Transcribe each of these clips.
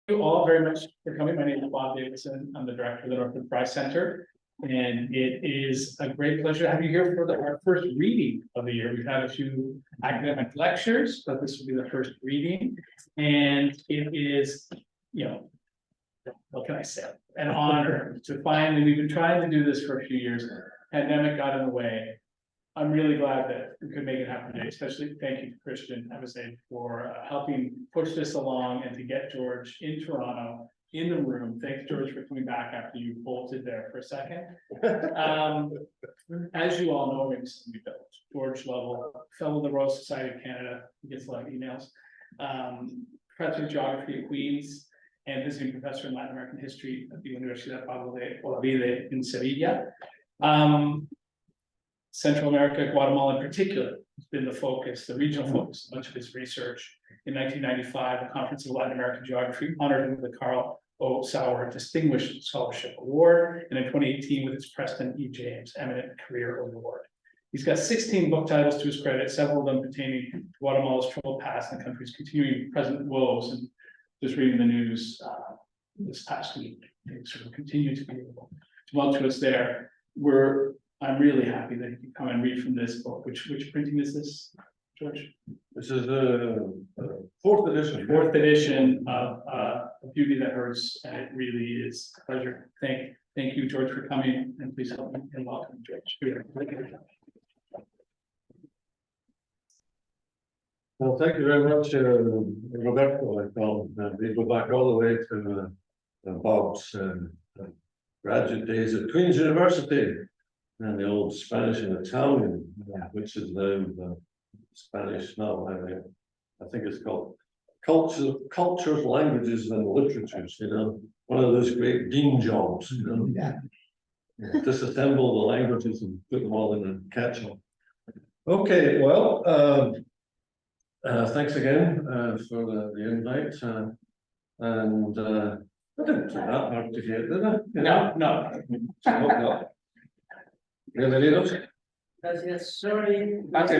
you all very much for coming. My name is Bob Davidson. I'm the director of the Northwood Prize Center. And it is a great pleasure to have you here for our first reading of the year. We've had a few academic lectures, but this will be the first reading. And it is, what can I say? An honor to finally, we've been trying to do this for a few years. Pandemic got in the way. I'm really glad that we could make it happen today, especially thank you to Christian Abasade for helping push this along and to get George in Toronto in the room. Thanks, George, for coming back after you bolted there for a second. As you all know, maybe some of you don't. George Lovell, fellow of the Royal Society of Canada, he gets a lot of emails. Professor of Geography at Queen's and visiting professor in Latin American history at the Universidad Pablo de Olavide in Sevilla. Central America, Guatemala in particular, has been the focus, the regional focus, much of his research. In 1995, the Conference of Latin American Geography honored him with the Carl O. Sauer Distinguished Scholarship Award, and in 2018 with its Preston E. James Eminent Career Award. He's got 16 book titles to his credit, several of them pertaining to Guatemala's troubled past and the country's continuing present woes. And just reading the news this past week, things sort of continue to be tumultuous there. I'm really happy that you can come and read from this book. Which printing is this, George? This is the fourth edition. Fourth edition of Beauty That Hurts, and it really is a pleasure. Thank you, George, for coming, and please help me and welcome George. Well, thank you very much, Roberto. We go back all the way to Bob's graduate days at Queen's University. And the old Spanish and Italian, which is now the Spanish now, I think it's called cultures, languages, and literatures, one of those great dean jobs, Yeah. Disassemble the languages and put them all in a catch-all. Okay, well, thanks again for the invite. And I didn't do that hard to get, did I? No. Bienvenidos. Gracias, sorry. Pase.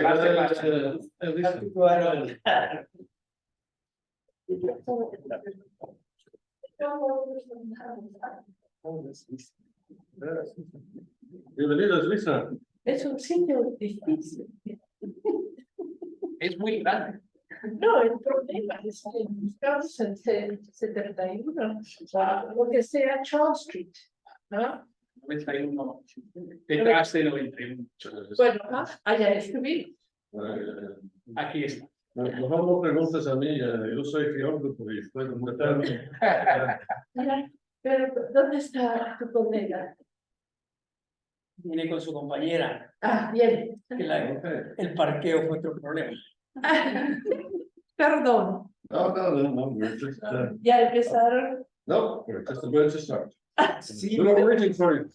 Bienvenidos, Lisa. Es un sitio difícil. Es muy grande. No, el problema es que buscamos en 71, lo que sea Charles Street, ¿no? 91. Detrás de 91. Bueno, allá escribí. Aquí está. Mejor no preguntes a mí, yo soy geógrafo y puedo meterme. Pero, ¿dónde está tu colega? Viene con su compañera. Ah, bien. El parqueo fue otro problema. Perdón. No, we're just, Ya empezaron. no, we're just about to start. Sí, We're waiting for you.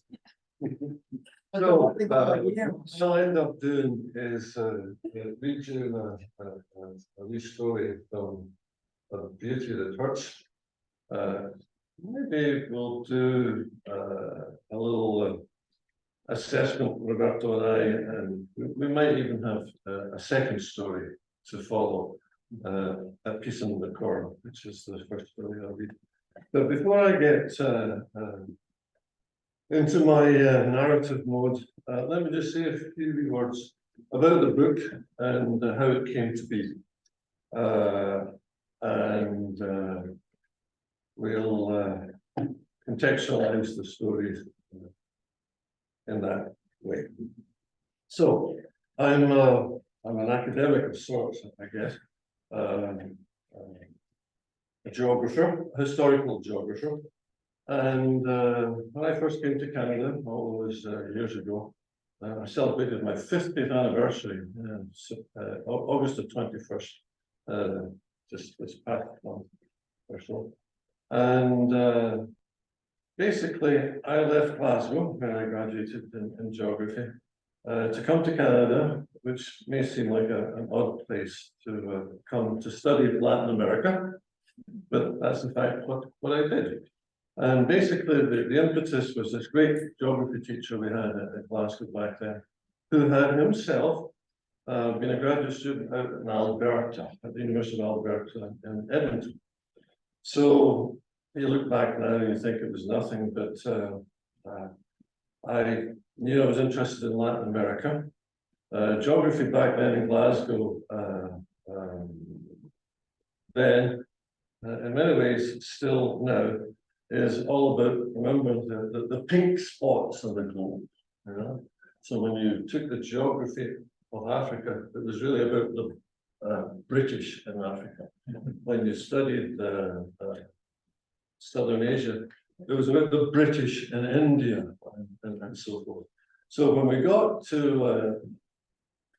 So, compañeros. what I'll end up doing is read you a wee story from Beauty That Hurts. Maybe we'll do a little assessment, Roberto and I, and we might even have a second story to follow, A Piece in the Corn, which is the first story I'll read. But before I get into my narrative mode, let me just say a few words about the book and how it came to be. And we'll contextualize the stories in that way. So I'm an academic of sorts, I guess. A geographer, a historical geographer. And when I first came to Canada, all those years ago, I celebrated my 50th anniversary, August the 21st, just this past month or so. And basically, I left Glasgow, where I graduated in geography, to come to Canada, which may seem like an odd place to come to study Latin America, but that's in fact what I did. And basically, the impetus was this great geography teacher we had at Glasgow back then, who had himself been a graduate student out in Alberta, at the University of Alberta in Edmonton. So you look back now and you think it was nothing, but I knew I was interested in Latin America. Geography back then in Glasgow, then, in many ways, still now, is all about remembering the pink spots on the globe. You know? So when you took the geography of Africa, it was really about the British in Africa. When you studied Southern Asia, it was about the British in India and so forth. So when we got to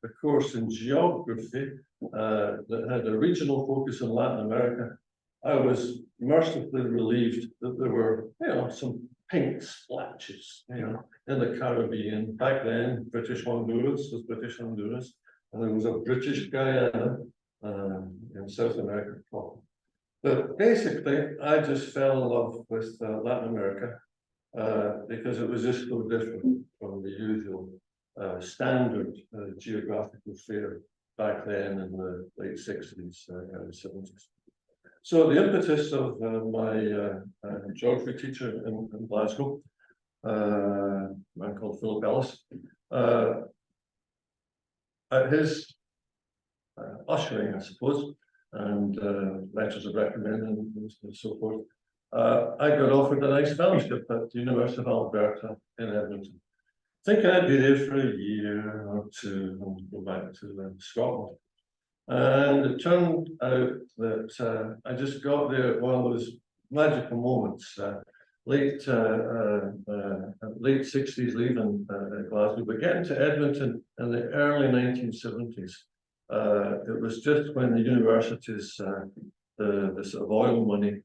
a course in geography that had a regional focus on Latin America, I was mercifully relieved that there were, some pink splashes, in the Caribbean. Back then, British Honduras was British Honduras, and there was a British Guyana in South America. But basically, I just fell in love with Latin America because it was just so different from the usual standard geographical fare back then in the late 60s, early 70s. So the impetus of my geography teacher in Glasgow, a man called Philip Ellis, at his ushering, I suppose, and letters of recommendation and so forth, I got offered a nice fellowship at the University of Alberta in Edmonton. Thinking I'd be there for a year or two and go back to Scotland. And it turned out that I just got there at one of those magical moments, late 60s leaving Glasgow, but getting to Edmonton in the early 1970s. It was just when the universities, the sort of oil money,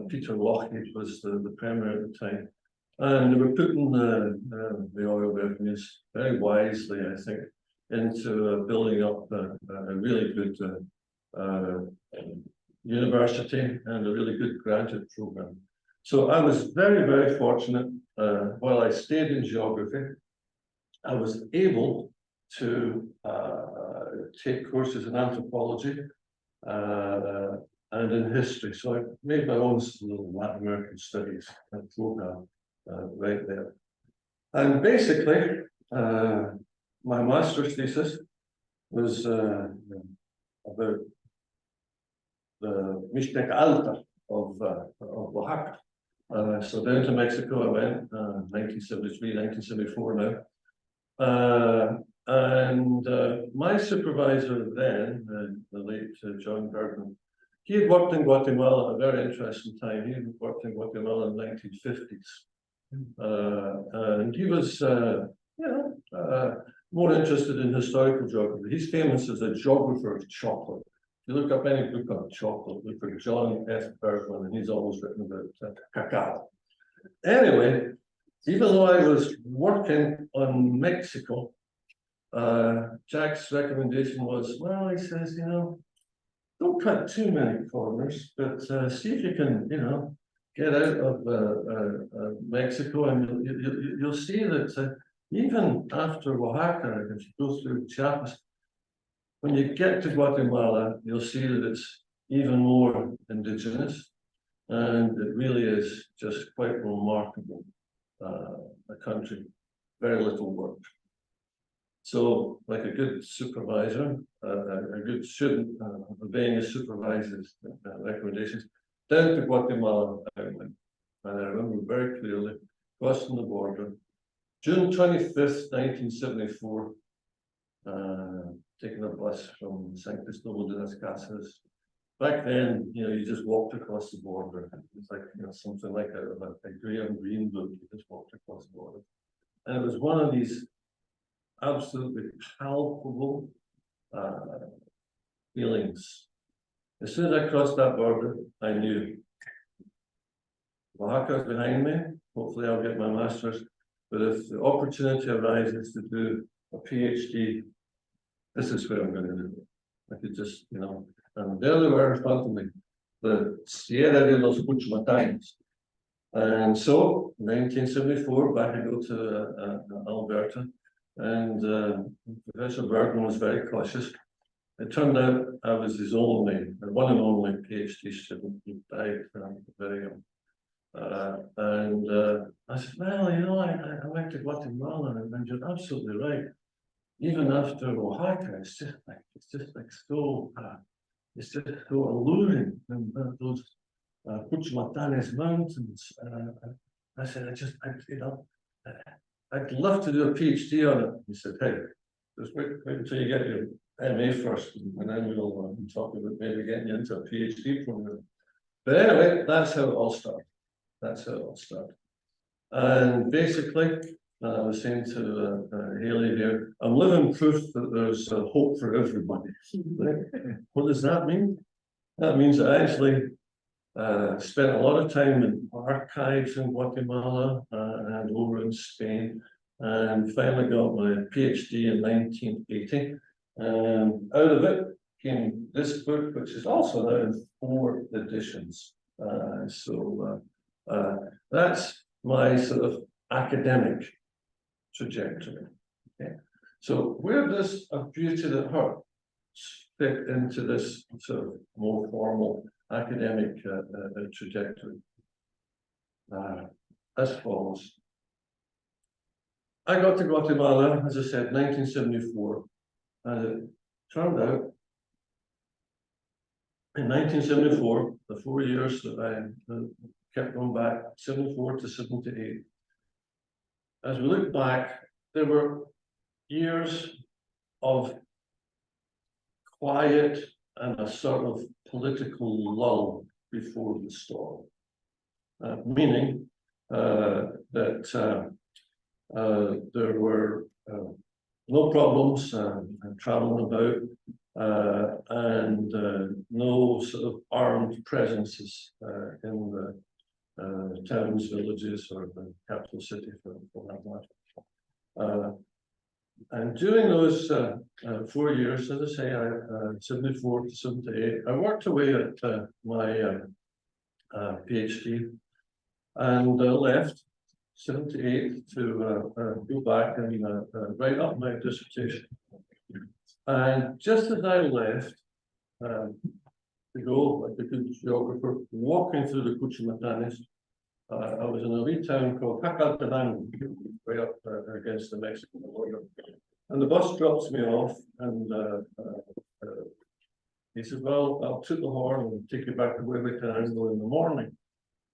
Peter Lougheed was the premier at the time, and they were putting the oil revenues very wisely, I think, into building up a really good university and a really good graduate program. So I was very, very fortunate. While I stayed in geography, I was able to take courses in anthropology and in history. So I made my own little Latin American studies program right there. And basically, my master's thesis was about the Mixteca Alta of Oaxaca. So down to Mexico I went, 1973, 1974 now. And my supervisor then, the late John Bergman, he had worked in Guatemala at a very interesting time. He had worked in Guatemala in the 1950s. And he was, more interested in historical geography. He's famous as a geographer of chocolate. If you look up any book on chocolate, look for John F. Bergman, and he's always written about cacao. Anyway, even though I was working on Mexico, Jack's recommendation was, well, he says, don't cut too many corners, but see if you can, get out of Mexico, and you'll see that even after Oaxaca, if you go through Chiapas, when you get to Guatemala, you'll see that it's even more indigenous, and it really is just quite remarkable, a country, very little work. So, like a good supervisor, a good student, obeying his supervisor's recommendations, down to Guatemala I went. And I remember very clearly crossing the border, June 25th, 1974, taking a bus from San Cristobal de las Casas. Back then, you just walked across the border. It's like, something like a Graham Greene book, you just walked across the border. And it was one of these absolutely palpable feelings. As soon as I crossed that border, I knew Oaxaca is behind me. Hopefully I'll get my master's. But if the opportunity arises to do a PhD, this is where I'm going to do it. I could just, and there they were in front of me, the Sierra de los Cuchumatanes. And so, 1974, back I go to Alberta, and Professor Bergman was very cautious. It turned out I was his one and only PhD student. He died very young. I said, well, you know, I went to Guatemala, and you're absolutely right. Even after Oaxaca, it's just like so, it's just so alluring, and those Puchmatanes mountains. I said, I'd love to do a PhD on it. He said, hey, just wait until you get your MA first, and then we'll talk about maybe getting you into a PhD program. But anyway, that's how it all started. And basically, I was saying to Haley here, I'm living proof that there's hope for everybody. What does that mean? That means I actually spent a lot of time in archives in Guatemala and over in Spain, and finally got my PhD in 1980. And out of it came this book, which is also now in 4 editions. That's my sort of academic trajectory. Okay. So where does A Beauty That Hurt fit into this sort of more formal academic trajectory? As follows. I got to Guatemala, as I said, 1974, and it turned out in 1974, the 4 years that I kept going back, 74 to 78. As we look back, there were years of quiet and a sort of political lull before the storm, meaning that there were no problems traveling about, and no sort of armed presences in the towns, villages, or the capital city for that matter. And during those 4 years, as I say, 74 to 78, I worked away at my PhD, and left 78 to go back and write up my dissertation. And just as I left to go, like a good geographer, walking through the Cuchimatanes, I was in a wee town called Magdalena, right up against the Mexican border. And the bus drops me off, and he said, well, I'll toot the horn and take you back to where we can go in the morning.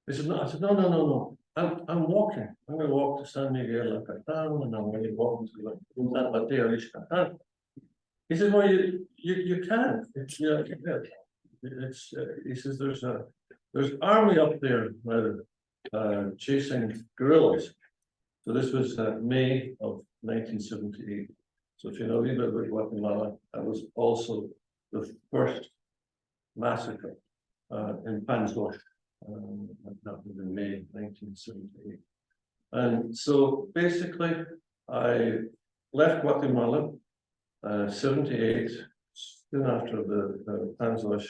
He said, no. I said, no. I'm walking. I'm going to walk to San Miguel of Catan, and I'm going to walk to San Mateo de Catan. He said, well, you can't. He says, there's army up there chasing guerrillas. So this was May of 1978. So if you know a little bit about Guatemala, that was also the first massacre in Panzosh. That was in May 1978. And so basically, I left Guatemala 78, soon after the Panzosh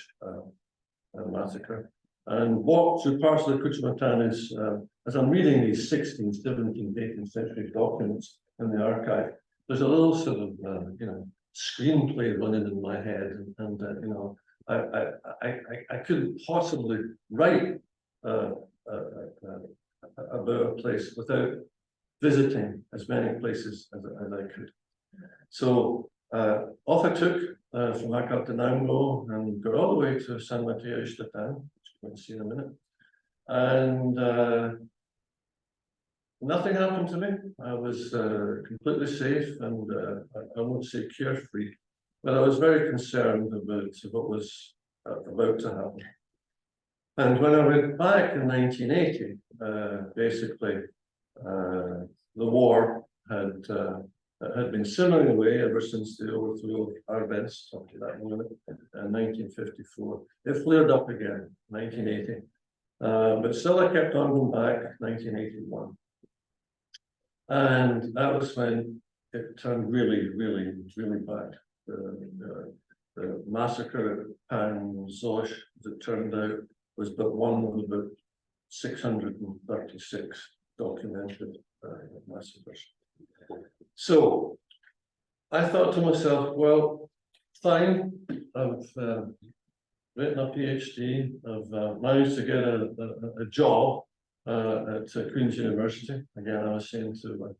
massacre, and walked through parts of the Cuchimatanes as I'm reading these 16th, 17th, 18th century documents in the archive. There's a little sort of screenplay running in my head, and I couldn't possibly write about a place without visiting as many places as I could. So off I took from Magdalena and got all the way to San Mateo de Catan, which we're going to see in a minute. And nothing happened to me. I was completely safe, and I won't say carefree, but I was very concerned about what was about to happen. And when I went back in 1980, basically the war had been simmering away ever since the overthrow of Arbenz, talking about that in a minute, in 1954. It flared up again, 1980. But still I kept on going back, 1981. And that was when it turned really, really, really bad. The massacre at Panzosh, as it turned out, was but one of about 636 documented massacres. So I thought to myself, well, fine, I've written a PhD, I've managed to get a job at Queen's University. Again, I was saying to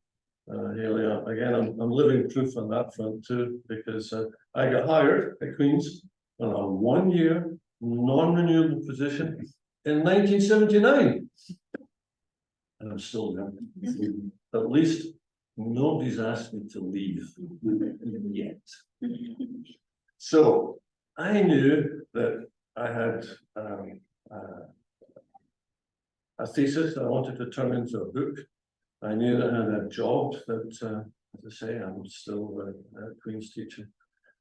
Haley, again, I'm living proof on that front too, because I got hired at Queen's on a 1-year non-renewable position in 1979. And I'm still there. At least nobody's asked me to leave yet. So I knew that I had a thesis that I wanted to turn into a book. I knew that I had a job that, as I say, I'm still a Queen's teacher.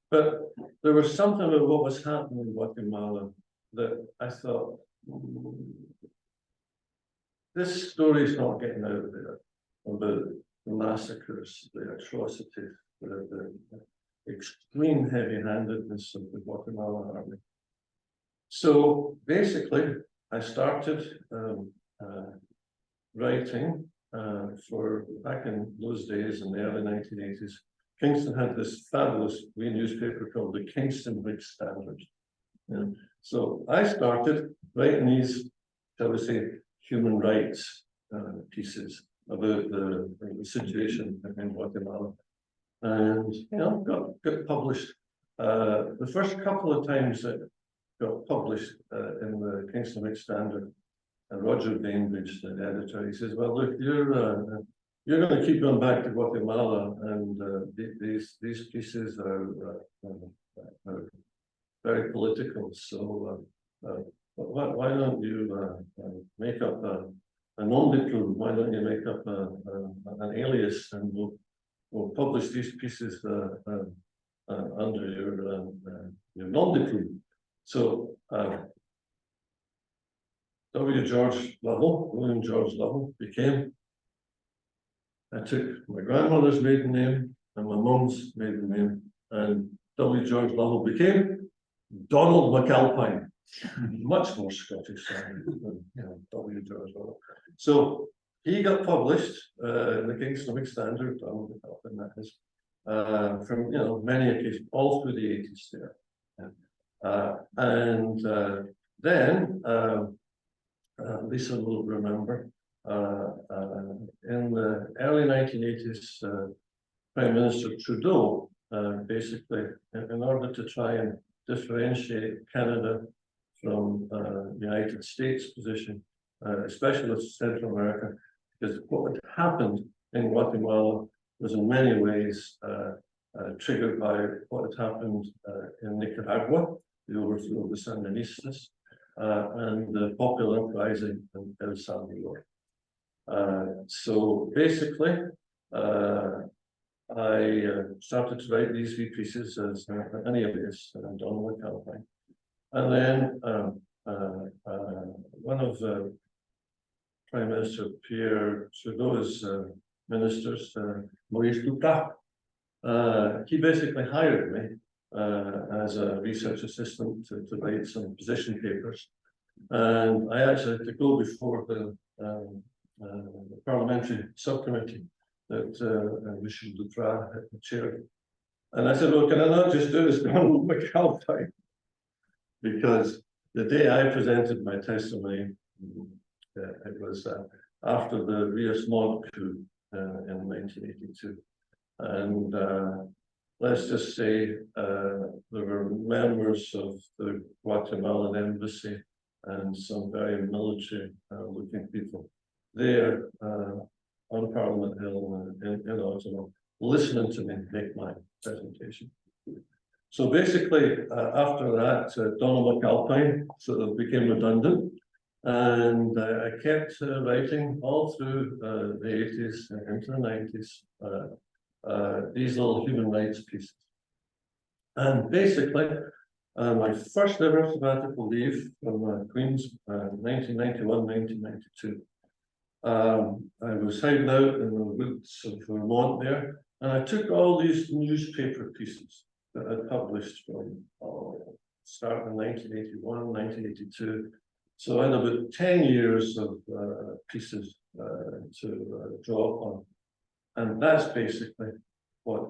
But there was something about what was happening in Guatemala that I thought, this story is not getting out there about the massacres, the atrocities, the extreme heavy-handedness of the Guatemala army. So basically, I started writing for back in those days in the early 1980s. Kingston had this fabulous wee newspaper called the Kingston Whig Standard. And so I started writing these, shall we say, human rights pieces about the situation in Guatemala. And you know, got published. The first couple of times that got published in the Kingston Whig Standard, and Roger Bainbridge, the editor, he says, "Well, look, you're going to keep going back to Guatemala, and these pieces are very political. So why don't you make up a nom de plume? Why don't you make up an alias, and we'll publish these pieces under your nom de plume?" So William George Lovell became. I took my grandmother's maiden name and my mum's maiden name, and W. George Lovell became Donald McAlpine. Much more Scottish than W. George Lovell. So he got published in the Kingston Whig Standard, Donald McAlpine, that is, from many occasions, all through the 80s there. Then Lisa will remember, in the early 1980s, Prime Minister Trudeau, basically, in order to try and differentiate Canada from the United States position, especially with Central America, because what had happened in Guatemala was in many ways triggered by what had happened in Nicaragua, the overthrow of the Sandinistas, and the popular uprising in El Salvador. So basically, I started to write these wee pieces as an alias, Donald McAlpine. And then one of Prime Minister Pierre Trudeau's ministers, Maurice Ducat, he basically hired me as a research assistant to write some position papers. And I actually had to go before the parliamentary subcommittee that Michel Duprat had chaired. And I said, well, can I not just do this Donald McAlpine? Because the day I presented my testimony, it was after the Rios-Montt coup in 1982. And let's just say there were members of the Guatemalan embassy and some very military looking people there on Parliament Hill in Ottawa, listening to me make my presentation. So basically, after that, Donald McAlpine sort of became redundant, and I kept writing all through the 80s and into the 90s, these little human rights pieces. And basically, my first ever sabbatical leave from Queen's, 1991, 1992. I was hiding out in the woods of Vermont there, and I took all these newspaper pieces that I published from starting in 1981, 1982. So I had about 10 years of pieces to draw upon. And that's basically what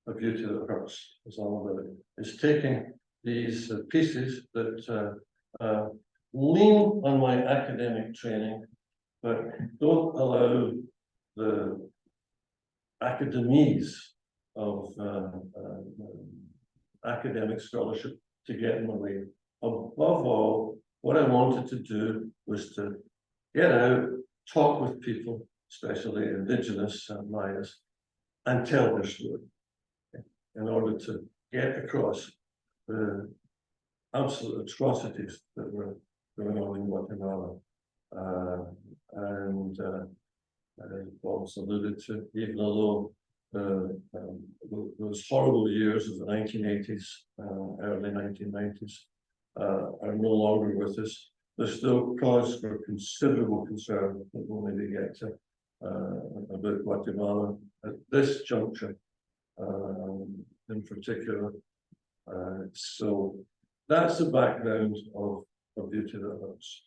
A Beauty That Hurts is all about. It's taking these pieces that lean on my academic training but don't allow the academies of academic scholarship to get in the way. Above all, what I wanted to do was to get out, talk with people, especially Indigenous Mayas, and tell their story in order to get across the absolute atrocities that were going on in Guatemala. As Bob's alluded to, even although those horrible years of the 1980s, early 1990s, are no longer with us, there's still cause for considerable concern that we'll maybe get to about Guatemala at this juncture in particular. So that's the background of Beauty That Hurts.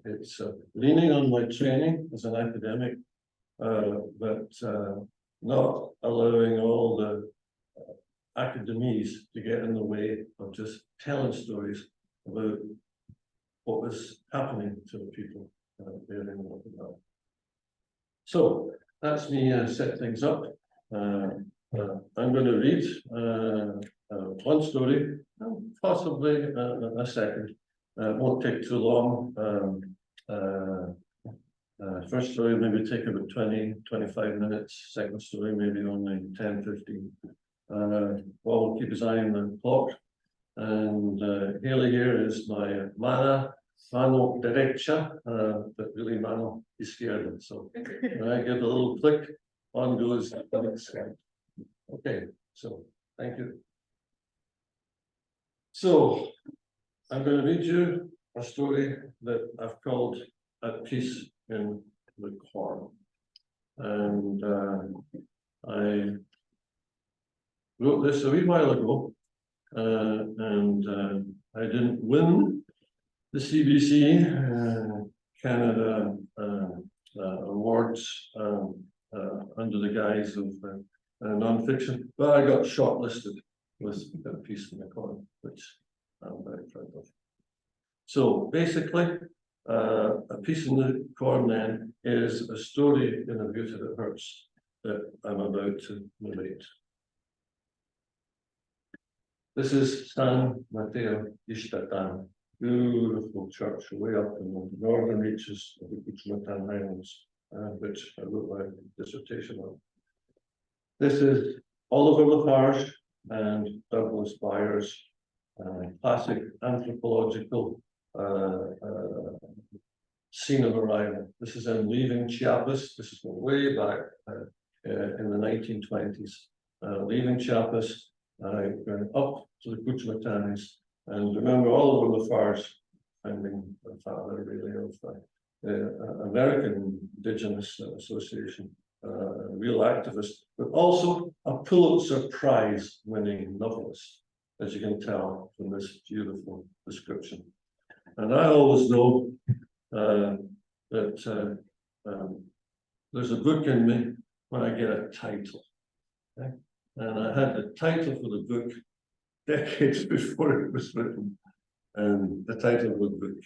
It's leaning on my training as an academic, but not allowing all the academies to get in the way of just telling stories about what was happening to the people there in Guatemala. So that's me set things up. I'm going to read one story, possibly a second. It won't take too long. First story maybe take about 20-25 minutes. Second story maybe only 10-15. Paul will keep his eye on the clock. And Haley here is my mano derecha, but really mano izquierda. So when I give a little click, on goes the next slide. Okay, so thank you. So I'm going to read you a story that I've called At Peace in the Corn. And I wrote this a wee while ago, and I didn't win the CBC Canada awards under the guise of non-fiction, but I got shortlisted with A Piece in the Corn, which I'm very proud of. So basically, A Piece in the Corn then is a story in A Beauty That Hurts that I'm about to narrate. This is San Mateo Ixtatan, beautiful church way up in the northern reaches of the Guatemala Highlands, which I wrote my dissertation on. This is Oliver Lafarge and Douglas Byers' classic anthropological scene of arrival. This is in Leaving Chiapas. This is way back in the 1920s. Leaving Chiapas, going up to the Cuchumatanes, and remember Oliver Lafarge, finding the father really of the American Indigenous Association, a real activist, but also a Pulitzer Prize winning novelist, as you can tell from this beautiful description. And I always know that there's a book in me when I get a title. Okay? And I had the title for the book decades before it was written. And the title of the book,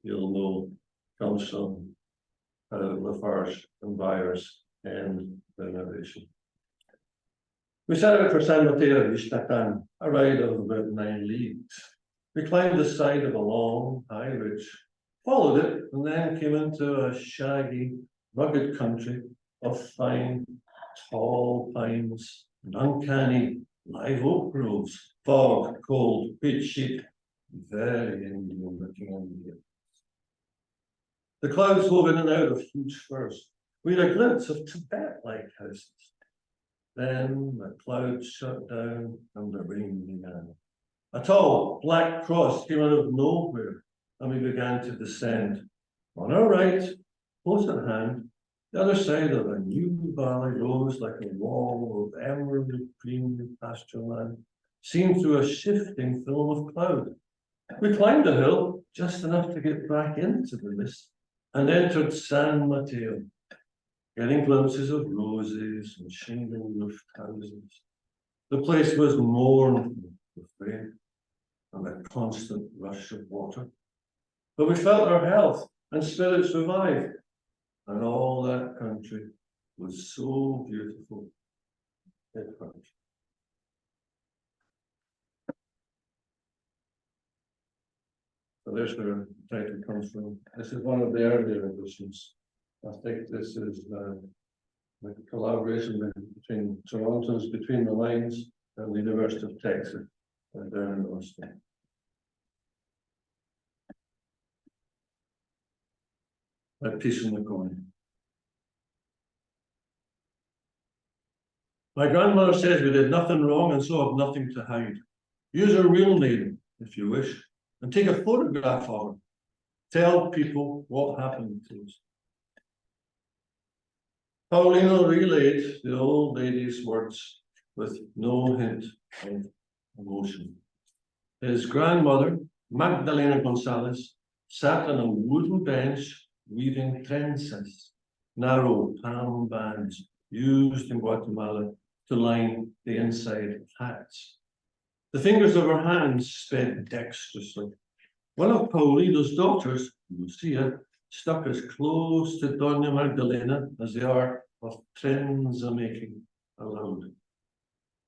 you'll know, comes from Lafarge and Byers and the narration. We set out for San Mateo Ixtatan, a ride of about 9 leagues. We climbed the side of a long, high ridge, followed it, and then came into a shaggy, rugged country of fine, tall pines and uncanny live oak groves, fog, cold, wheat sheep, very Indian looking Indian. The clouds hove in and out of huge firs. We had a glimpse of Tibet-like houses. Then the clouds shut down and the rain began. A tall black cross came out of nowhere, and we began to descend. On our right, close at hand, the other side of a new valley rose like a wall of emerald green pasture land, seen through a shifting film of cloud. We climbed the hill just enough to get back into the mist and entered San Mateo, getting glimpses of roses and shingle-roofed houses. The place was mournful with rain and a constant rush of water. But we felt our health and spirits revived. And all that country was so beautiful. It hurt. So there's where the title comes from. This is one of the earlier editions. I think this is like a collaboration between Toronto's Between the Lines and the University of Texas there in Austin. A piece in the coin. My grandmother says we did nothing wrong and so have nothing to hide. Use her real name, if you wish, and take a photograph of her. Tell people what happened to us. Paulino relayed the old lady's words with no hint of emotion. His grandmother, Magdalena González, sat on a wooden bench weaving trenzas, narrow palm bands used in Guatemala to line the inside of hats. The fingers of her hands sped dexterously. One of Paulino's daughters, Lucia, stuck as close to Doña Magdalena as the art of trenza making allowed.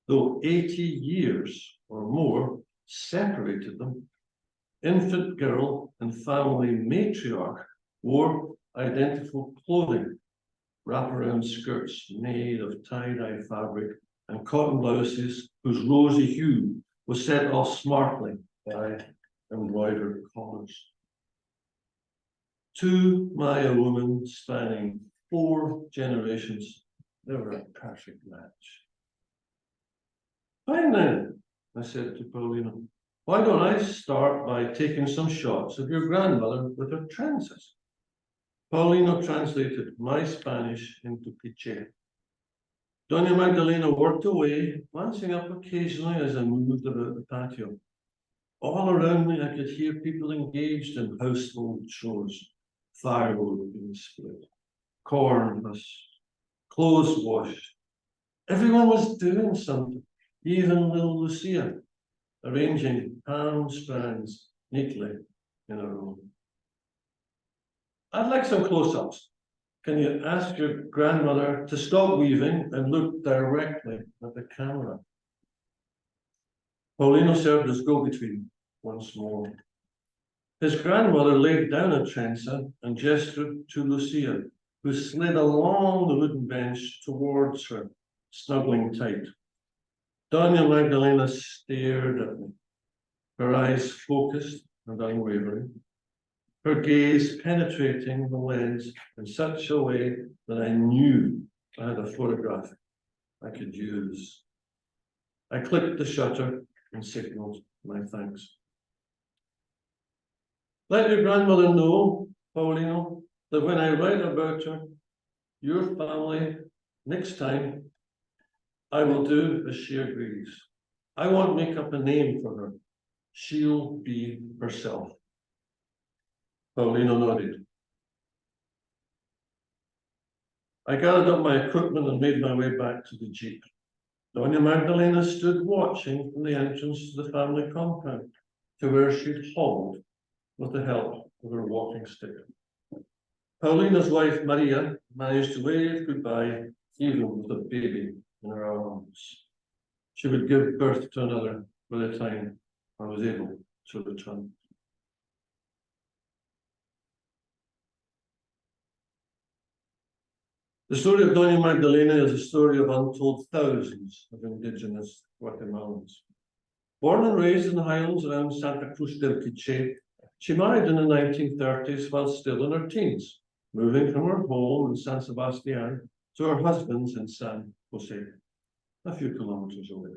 Though 80 years or more separated them, infant girl and family matriarch wore identical clothing, wraparound skirts made of tie-dye fabric and cotton blouses whose rosy hue was set off smartly by embroidered collars. Two Maya women spanning 4 generations, they were a perfect match. Fine then, I said to Paulino, why don't I start by taking some shots of your grandmother with her trenzas? Paulino translated my Spanish into Quiche. Doña Magdalena worked away, glancing up occasionally as I moved about the patio. All around me, I could hear people engaged in household chores, firewood being split, corn husked, clothes washed. Everyone was doing something, even little Lucia, arranging palm strands neatly in a row. I'd like some close-ups. Can you ask your grandmother to stop weaving and look directly at the camera? Paulino served as go-between once more. His grandmother laid down a trenza and gestured to Lucia, who slid along the wooden bench towards her, snuggling tight. Doña Magdalena stared at me, her eyes focused and unwavering, her gaze penetrating the lens in such a way that I knew I had a photograph I could use. I clicked the shutter and signaled my thanks. Let your grandmother know, Paulino, that when I write about her, your family, next time, I will do as she agrees. I won't make up a name for her. She'll be herself. Paulino nodded. I gathered up my equipment and made my way back to the jeep. Doña Magdalena stood watching from the entrance to the family compound, to where she'd hauled with the help of her walking stick. Paulino's wife, Maria, managed to wave goodbye, even with a baby in her arms. She would give birth to another by the time I was able to return. The story of Doña Magdalena is a story of untold thousands of indigenous Guatemalans. Born and raised in the highlands around Santa Cruz del Quiche, she married in the 1930s while still in her teens, moving from her home in San Sebastian to her husband's in San Jose, a few kilometers away.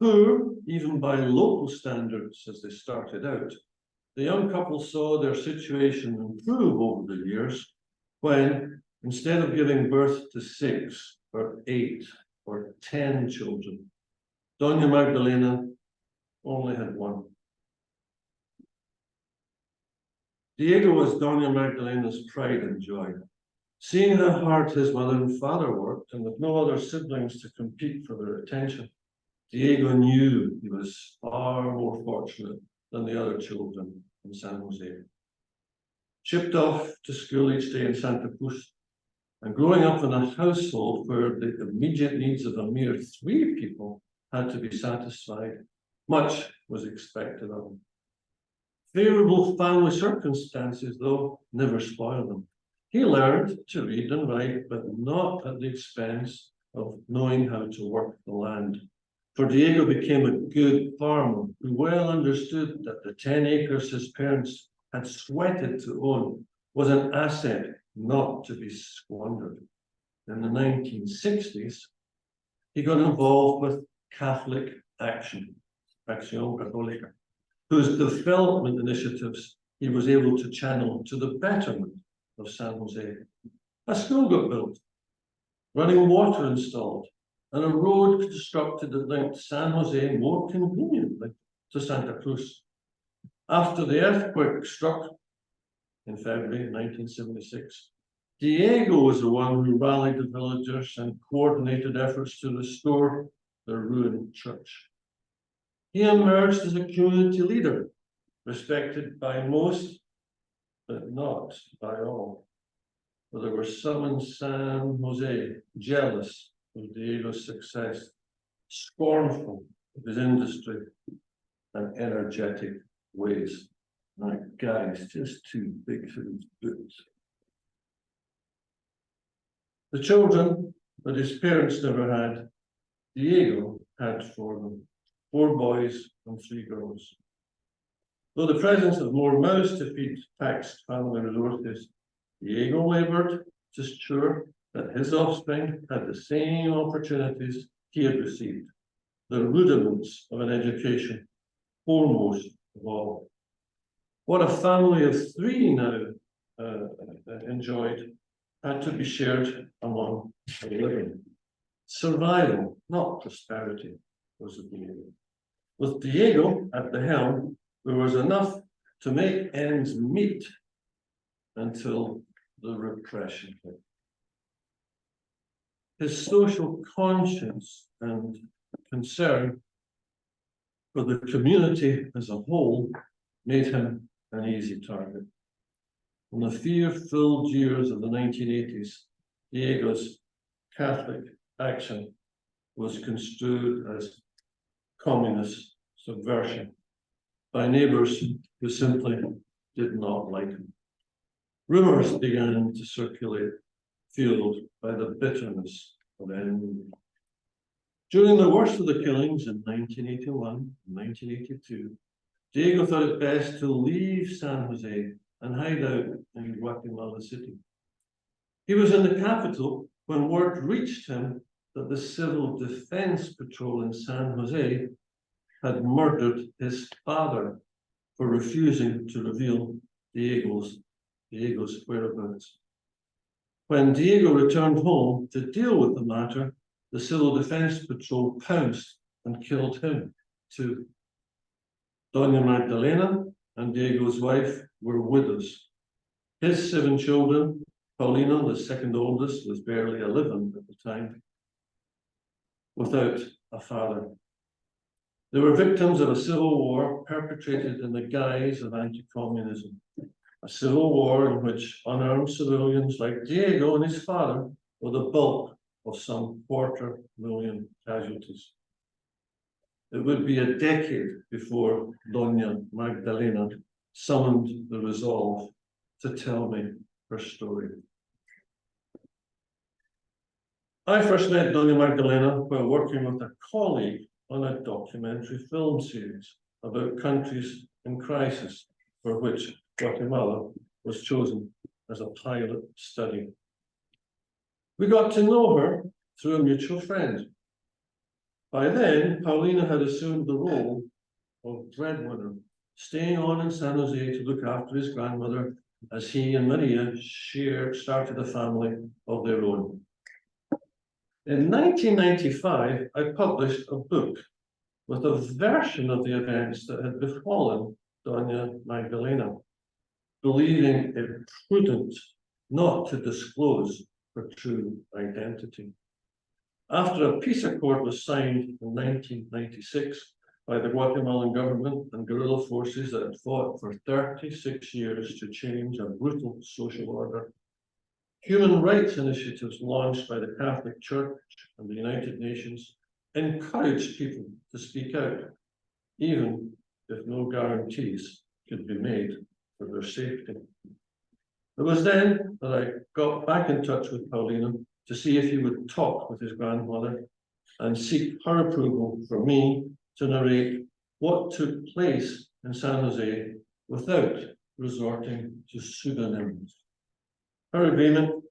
Poor, even by local standards as they started out, the young couple saw their situation improve over the years when, instead of giving birth to 6 or 8 or 10 children, Doña Magdalena only had 1. Diego was Doña Magdalena's pride and joy. Seeing how hard his mother and father worked, and with no other siblings to compete for their attention, Diego knew he was far more fortunate than the other children in San Jose. shipped off to school each day in Santa Cruz, and growing up in a household where the immediate needs of a mere 3 people had to be satisfied, much was expected of him. Favorable family circumstances, though, never spoiled him. He learned to read and write, but not at the expense of knowing how to work the land. For Diego became a good farmer who well understood that the 10 acres his parents had sweated to own was an asset not to be squandered. In the 1960s, he got involved with Catholic Action, Acción Católica, whose development initiatives he was able to channel to the betterment of San Jose. A school got built, running water installed, and a road constructed that linked San Jose more conveniently to Santa Cruz. After the earthquake struck in February 1976, Diego was the one who rallied the villagers and coordinated efforts to restore the ruined church. He emerged as a community leader, respected by most, but not by all. For there were some in San Jose jealous of Diego's success, scornful of his industry and energetic ways. That guy's just too big for his boots. The children that his parents never had, Diego had for them, 4 boys and 3 girls. Though the presence of more mouths to feed taxed family resources, Diego labored to ensure that his offspring had the same opportunities he had received, the rudiments of an education, foremost of all. What a family of 3 now enjoyed had to be shared among the living. Survival, not prosperity, was the Diego. With Diego at the helm, there was enough to make ends meet until the repression hit. His social conscience and concern for the community as a whole made him an easy target. In the fear-filled years of the 1980s, Diego's Catholic action was construed as communist subversion by neighbors who simply did not like him. Rumors began to circulate, fueled by the bitterness of envy. During the worst of the killings in 1981 and 1982, Diego thought it best to leave San Jose and hide out in Guatemala City. He was in the capital when word reached him that the Civil Defense Patrol in San Jose had murdered his father for refusing to reveal Diego's whereabouts. When Diego returned home to deal with the matter, the Civil Defense Patrol pounced and killed him too. Doña Magdalena and Diego's wife were widows. His 7 children, Paulina, the second oldest, was barely 11 at the time, without a father. They were victims of a civil war perpetrated in the guise of anti-communism. A civil war in which unarmed civilians like Diego and his father were the bulk of some 250,000 casualties. It would be a decade before Doña Magdalena summoned the resolve to tell me her story. I first met Doña Magdalena while working with a colleague on a documentary film series about countries in crisis, for which Guatemala was chosen as a pilot study. We got to know her through a mutual friend. By then, Paulina had assumed the role of breadwinner, staying on in San Jose to look after his grandmother as he and Maria started a family of their own. In 1995, I published a book with a version of the events that had befallen Doña Magdalena, believing it prudent not to disclose her true identity. After a peace accord was signed in 1996, by the Guatemalan government and guerrilla forces that had fought for 36 years to change a brutal social order. Human rights initiatives launched by the Catholic Church and the United Nations encouraged people to speak out, even if no guarantees could be made for their safety. It was then that I got back in touch with Paulino to see if he would talk with his grandmother and seek her approval for me to narrate what took place in San Jose without resorting to pseudonyms. Her agreement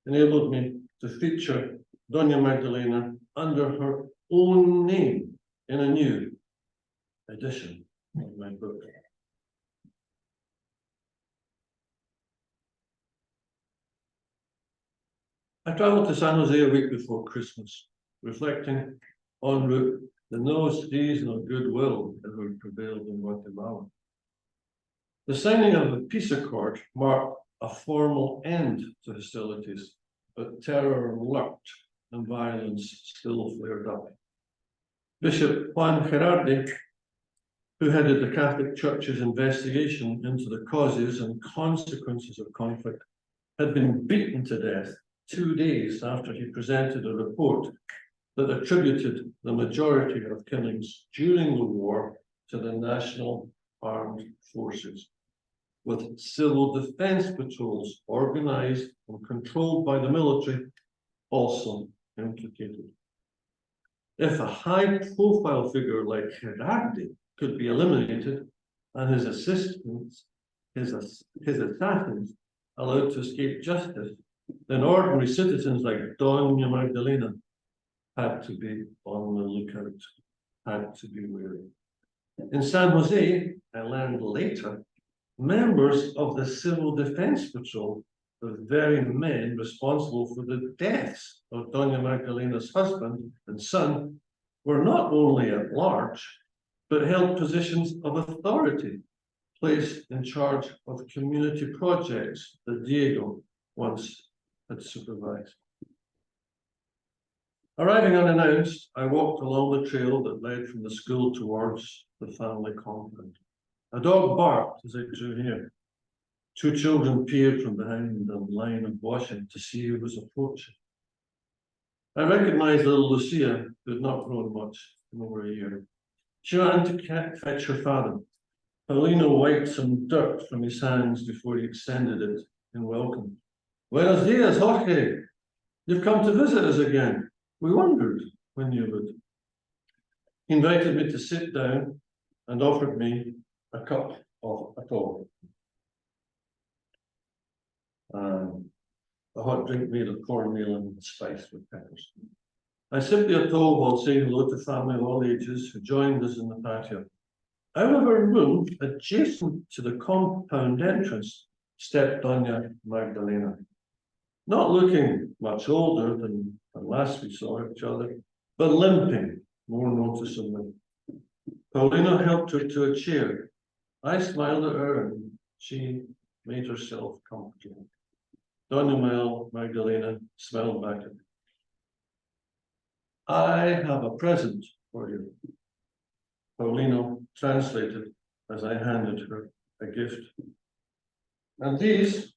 enabled me to feature Doña Magdalena under her own name in a new edition of my book. I traveled to San Jose a week before Christmas, reflecting en route the no seasonal goodwill that had prevailed in Guatemala. The signing of the peace accord marked a formal end to hostilities, but terror lurked and violence still flared up. Bishop Juan Gerardi, who headed the Catholic Church's investigation into the causes and consequences of conflict, had been beaten to death 2 days after he presented a report that attributed the majority of killings during the war to the National Armed Forces, with civil defense patrols organized and controlled by the military also implicated. If a high-profile figure like Gerardi could be eliminated and his assistants, his assassins allowed to escape justice, then ordinary citizens like Doña Magdalena had to be on the lookout, had to be wary. In San Jose, I learned later, members of the Civil Defense Patrol, the very men responsible for the deaths of Doña Magdalena's husband and son, were not only at large, but held positions of authority, placed in charge of community projects that Diego once had supervised. Arriving unannounced, I walked along the trail that led from the school towards the family compound. A dog barked as I drew near. 2 children peered from behind the line of washing to see who was approaching. I recognized little Lucia, who had not grown much in over a year. She ran to fetch her father. Paulino wiped some dirt from his hands before he extended it in welcome. Buenos dias, Jorge. You've come to visit us again. We wondered when you would. He invited me to sit down and offered me a cup of atol. A hot drink made of cornmeal and spiced with peppers. I sipped the atol while saying hello to family of all ages who joined us in the patio. Out of a room adjacent to the compound entrance stepped Doña Magdalena. Not looking much older than last we saw each other, but limping more noticeably. Paulino helped her to a chair. I smiled at her and she made herself comfortable. Doña Magdalena smiled back at me. I have a present for you. Paulino translated as I handed her a gift. And these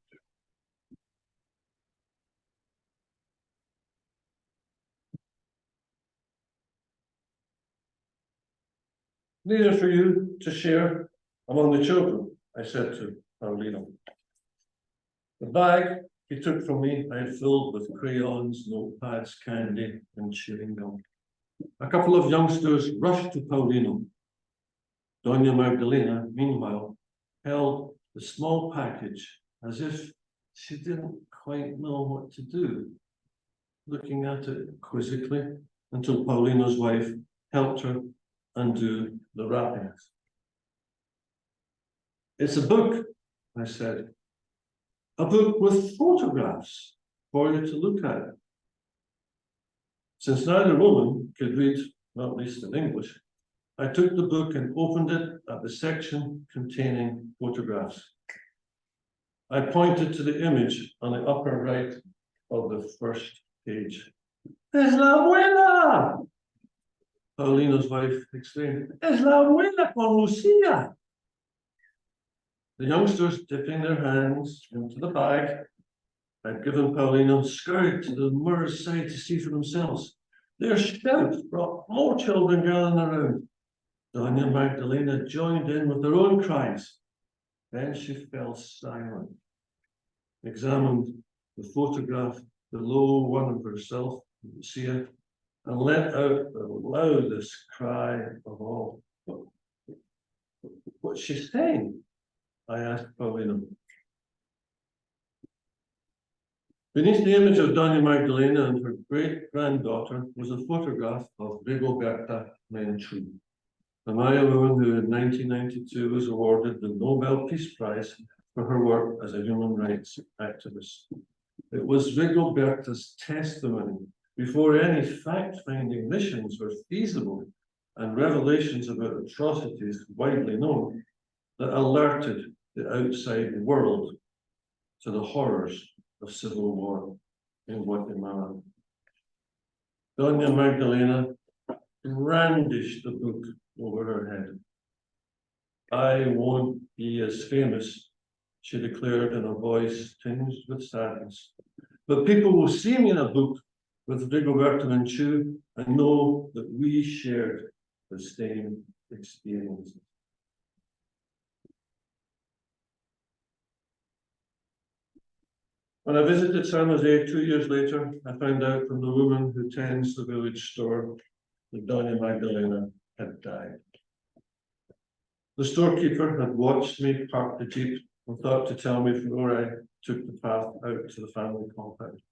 are for you to share among the children, I said to Paulino. The bag he took from me I had filled with crayons, notepads, candy, and chewing gum. A couple of youngsters rushed to Paulino. Doña Magdalena, meanwhile, held the small package as if she didn't quite know what to do, looking at it quizzically until Paulino's wife helped her undo the wrappings. It's a book, I said. A book with photographs for you to look at. Since neither woman could read, not least in English, I took the book and opened it at the section containing photographs. I pointed to the image on the upper right of the first page. Es la abuela! Paulina's wife exclaimed, "Es la abuela con Lucia!" The youngsters, dipping their hands into the bag, had given Paulina scurried to the mirror's side to see for themselves. Their shouts brought more children gathering around. Doña Magdalena joined in with their own cries. Then she fell silent, examined the photograph below one of herself, Lucia, and let out the loudest cry of all. "What's she saying?" I asked Paulina. Beneath the image of Doña Magdalena and her great-granddaughter was a photograph of Rigoberta Menchú, a Maya woman who in 1992 was awarded the Nobel Peace Prize for her work as a human rights activist. It was Rigoberta's testimony before any fact-finding missions were feasible and revelations about atrocities widely known that alerted the outside world to the horrors of civil war in Guatemala. Doña Magdalena brandished the book over her head. "I won't be as famous," she declared in a voice tinged with sadness, "but people will see me in a book with Rigoberta Menchú and know that we shared the same experiences." When I visited San Jose 2 years later, I found out from the woman who tends the village store that Doña Magdalena had died. The storekeeper had watched me park the jeep and thought to tell me before I took the path out to the family compound.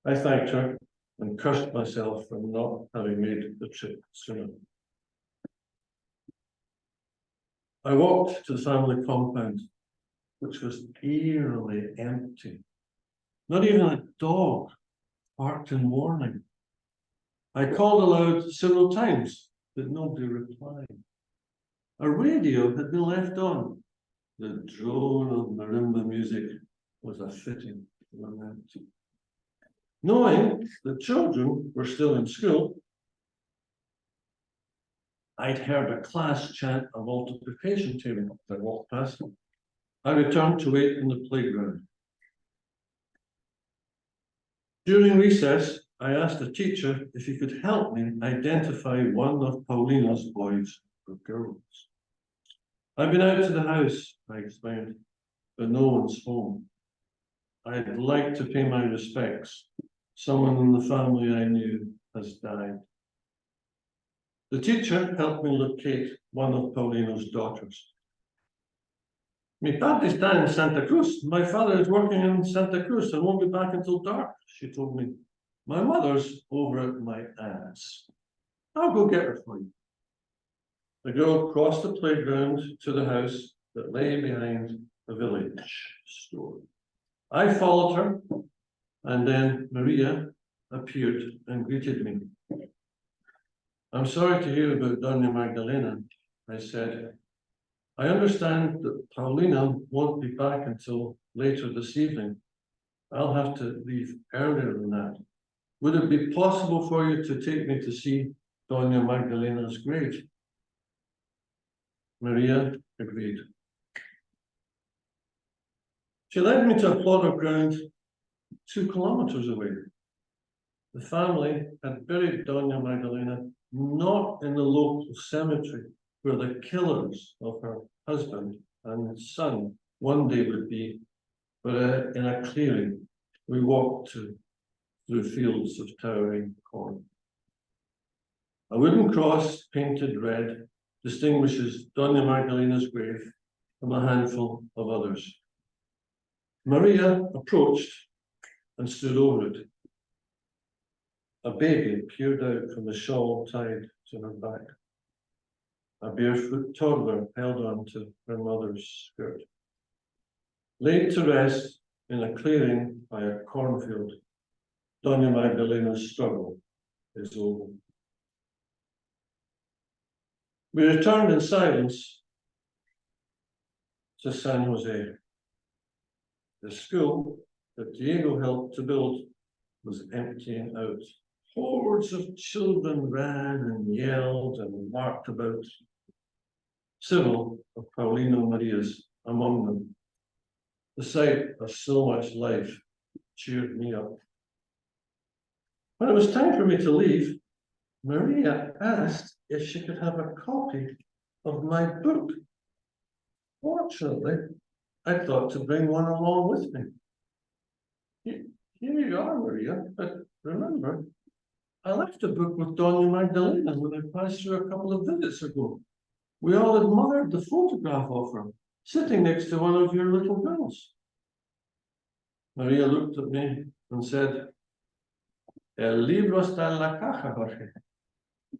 I thanked her and cursed myself for not having made the trip sooner. I walked to the family compound, which was eerily empty. Not even a dog barked in warning. I called aloud several times, but nobody replied. A radio had been left on. The drone of marimba music was a fitting lament. Knowing that children were still in school, I'd heard a class chant a multiplication table as I walked past them. I returned to wait in the playground. During recess, I asked the teacher if he could help me identify one of Paulina's boys or girls. "I've been out to the house," I explained, "but no one's home. I'd like to pay my respects. Someone in the family I knew has died." The teacher helped me locate one of Paulina's daughters. "Mi padre está in Santa Cruz. My father is working in Santa Cruz and won't be back until dark," she told me. "My mother's over at my aunt's. I'll go get her for you." The girl crossed the playground to the house that lay behind the village store. I followed her, and then Maria appeared and greeted me. "I'm sorry to hear about Doña Magdalena," I said. "I understand that Paulina won't be back until later this evening. I'll have to leave earlier than that. Would it be possible for you to take me to see Doña Magdalena's grave?" Maria agreed. She led me to a plot of ground 2 kilometers away. The family had buried Doña Magdalena not in the local cemetery where the killers of her husband and son one day would be, but in a clearing we walked to through fields of towering corn. A wooden cross painted red distinguishes Doña Magdalena's grave from a handful of others. Maria approached and stood over it. A baby peered out from the shawl tied to her back. A barefoot toddler held on to her mother's skirt. Laid to rest in a clearing by a cornfield, Doña Magdalena's struggle is over. We returned in silence to San Jose. The school that Diego helped to build was emptying out. hordes of children ran and yelled and marked about. Several of Paulina Maria's among them. The sight of so much life cheered me up. When it was time for me to leave, Maria asked if she could have a copy of my book. Fortunately, I thought to bring one along with me. Here you are, Maria, but remember, I left a book with Doña Magdalena when I passed through a couple of visits ago. We all admired the photograph of her, sitting next to one of your little girls. Maria looked at me and said, El libro está en la caja, Jorge.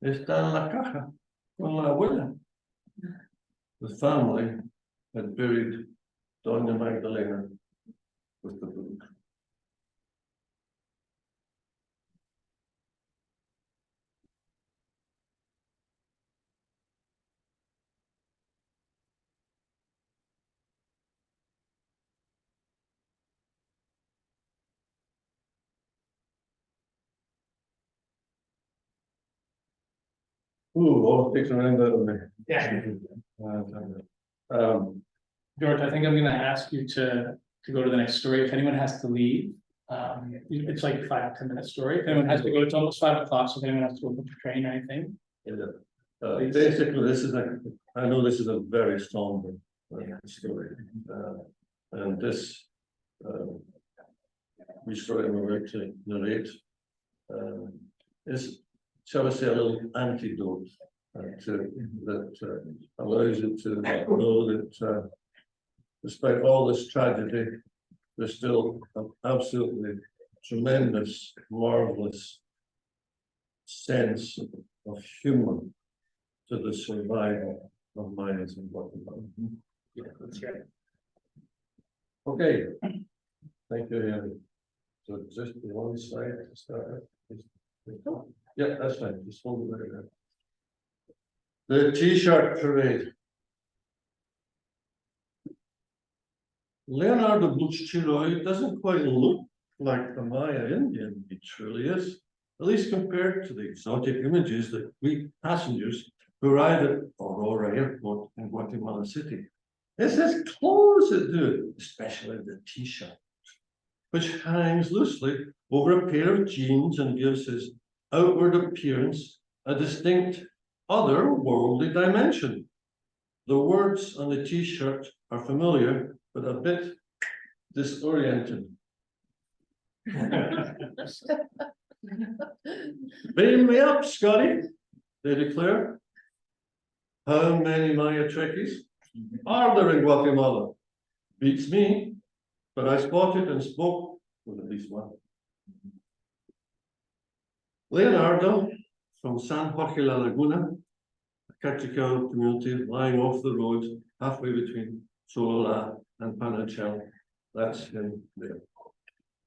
Está en la caja con la abuela. The family had buried Doña Magdalena with the book. Ooh, all the pictures around that of me. Yeah. Um, George, I think I'm gonna ask you to go to the next story. If anyone has to leave, it's like a 5 to 10 minute story. If anyone has to go, it's almost 5 o'clock, so if anyone has to go to the train or anything. basically, I know this is a very somber story. And this, story I'm about to narrate, is, shall I say, a little antidote that allows you to know that despite all this tragedy, there's still an absolutely tremendous, marvelous sense of humor to the survival of Mayas in Guatemala. Yeah, that's right. Okay, thank you, Henry. So just the one slide to start with. Yeah, that's fine. Just hold it right there. The T-shirt parade. Leonardo Buchchiroy doesn't quite look like the Maya Indian he truly is, at least compared to the exotic images that we passengers who arrive at Aurora Airport in Guatemala City. It's his clothes that do it, especially the T-shirt, which hangs loosely over a pair of jeans and gives his outward appearance a distinct otherworldly dimension. The words on the T-shirt are familiar, but a bit disorienting. Beam me up, Scotty, they declare. How many Maya Trekkies are there in Guatemala? Beats me, but I spotted and spoke with at least one. Leonardo from San Jorge La Laguna, a Cachical community lying off the road halfway between Solola and Panachel. That's him there.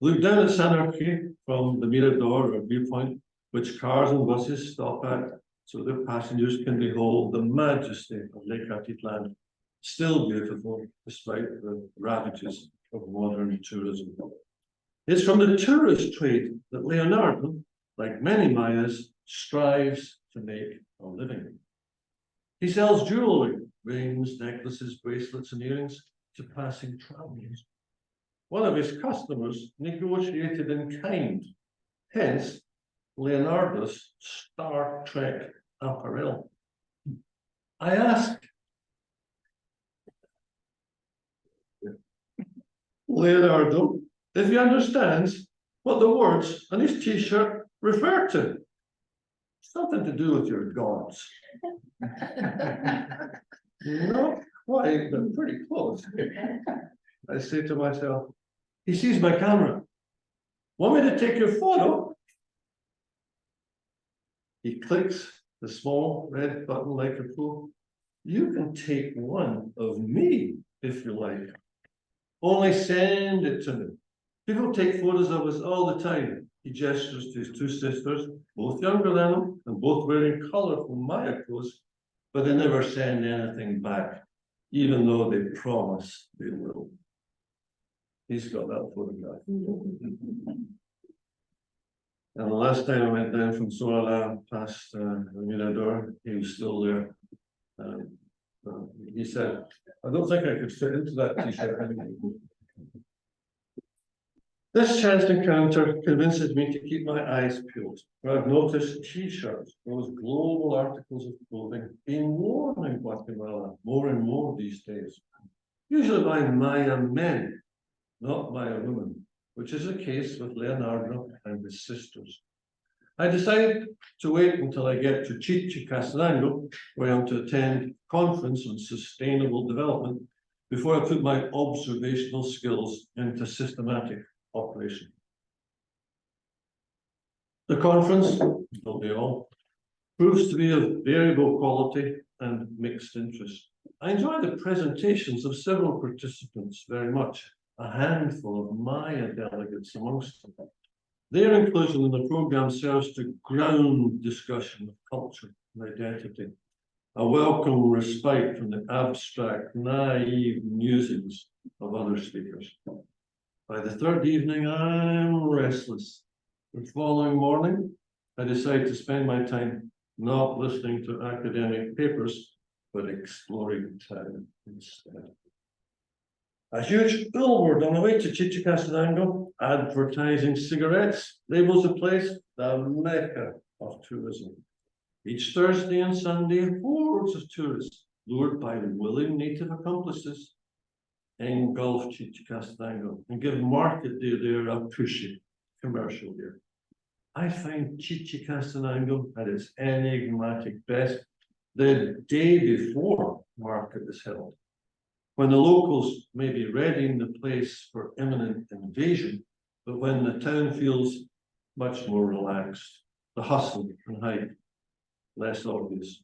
Look down at San Jorge from the Mirador or viewpoint, which cars and buses stop at, so their passengers can behold the majesty of Lake Atitlan, still beautiful despite the ravages of modern tourism. It's from the tourist trade that Leonardo, like many Mayas, strives to make a living. He sells jewelry, rings, necklaces, bracelets, and earrings to passing travelers. One of his customers negotiated in kind, hence Leonardo's Star Trek apparel. I asked Leonardo if he understands what the words on his T-shirt refer to. Something to do with your gods. Not quite, but pretty close. I say to myself, he sees my camera. Want me to take your photo? He clicks the small red button like a pro. You can take one of me if you like. Only send it to me. People take photos of us all the time. He gestures to his two sisters, both younger than him and both wearing colorful Maya clothes, but they never send anything back, even though they promise they will. He's got that photograph. And the last time I went down from Sorala past the Mirador, he was still there. He said, I don't think I could fit into that t-shirt anymore. This chance encounter convinces me to keep my eyes peeled. I've noticed t-shirts, those global articles of clothing, being worn in Guatemala more and more these days. Usually by Maya men, not Maya women, which is the case with Leonardo and his sisters. I decided to wait until I get to Chichicastenango, where I'm to attend a conference on sustainable development, before I put my observational skills into systematic operation. The conference, don't they all, proves to be of variable quality and mixed interest. I enjoyed the presentations of several participants very much, a handful of Maya delegates amongst them. Their inclusion in the program serves to ground discussion of culture and identity, a welcome respite from the abstract, naive musings of other speakers. By the third evening, I'm restless. The following morning, I decide to spend my time not listening to academic papers, but exploring town instead. A huge billboard on the way to Chichicastenango, advertising cigarettes, labels the place the mecca of tourism. Each Thursday and Sunday, hordes of tourists, lured by willing native accomplices, engulf Chichicastenango and give market day there a pushy commercial here. I find Chichicastenango at its enigmatic best the day before market is held, when the locals may be readying the place for imminent invasion, but when the town feels much more relaxed, the hustle and hype less obvious.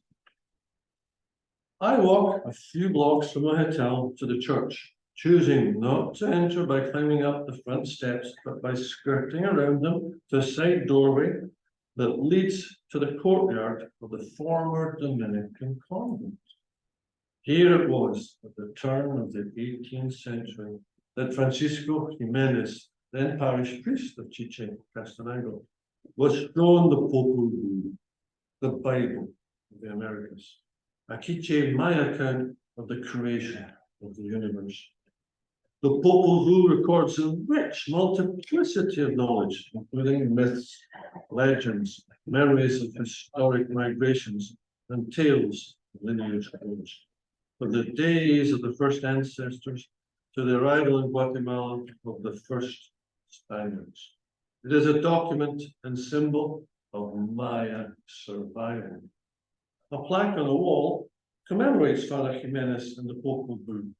I walk a few blocks from my hotel to the church, choosing not to enter by climbing up the front steps, but by skirting around them to a side doorway that leads to the courtyard of the former Dominican convent. Here it was, at the turn of the 18th century, that Francisco Jimenez, then parish priest of Chichicastenango, was shown the Popol Vuh, the Bible of the Americas, a Quiche Maya account of the creation of the universe. The Popol Vuh records a rich multiplicity of knowledge, including myths, legends, memories of historic migrations, and tales of lineage goals. From the days of the first ancestors to the arrival in Guatemala of the first Spaniards. It is a document and symbol of Maya survival. A plaque on the wall commemorates Father Jimenez and the Popol Vuh.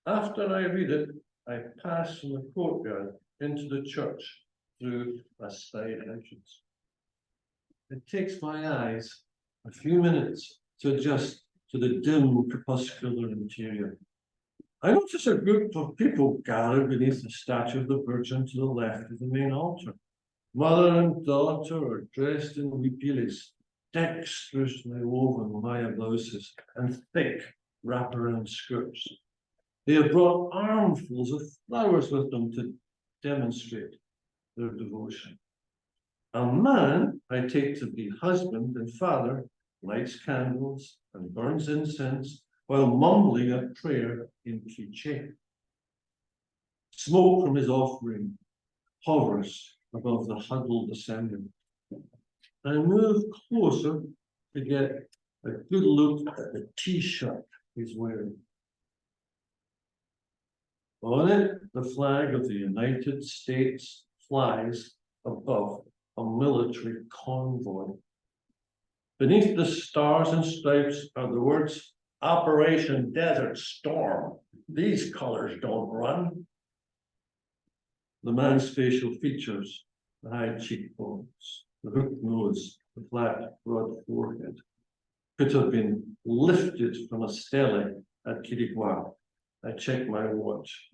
After I read it, I pass from the courtyard into the church through a side entrance. It takes my eyes a few minutes to adjust to the dim, crepuscular interior. I notice a group of people gathered beneath the statue of the Virgin to the left of the main altar. Mother and daughter are dressed in huipiles, dexterously woven Maya blouses, and thick wraparound skirts. They have brought armfuls of flowers with them to demonstrate their devotion. A man I take to be husband and father lights candles and burns incense while mumbling a prayer in Quiche. Smoke from his offering hovers above the huddled assembly. I move closer to get a good look at the t-shirt he's wearing. On it, the flag of the United States flies above a military convoy. Beneath the stars and stripes are the words, Operation Desert Storm. These colors don't run. The man's facial features, the high cheekbones, the hooked nose, the flat, broad forehead, could have been lifted from a stele at Quirigua. I check my watch,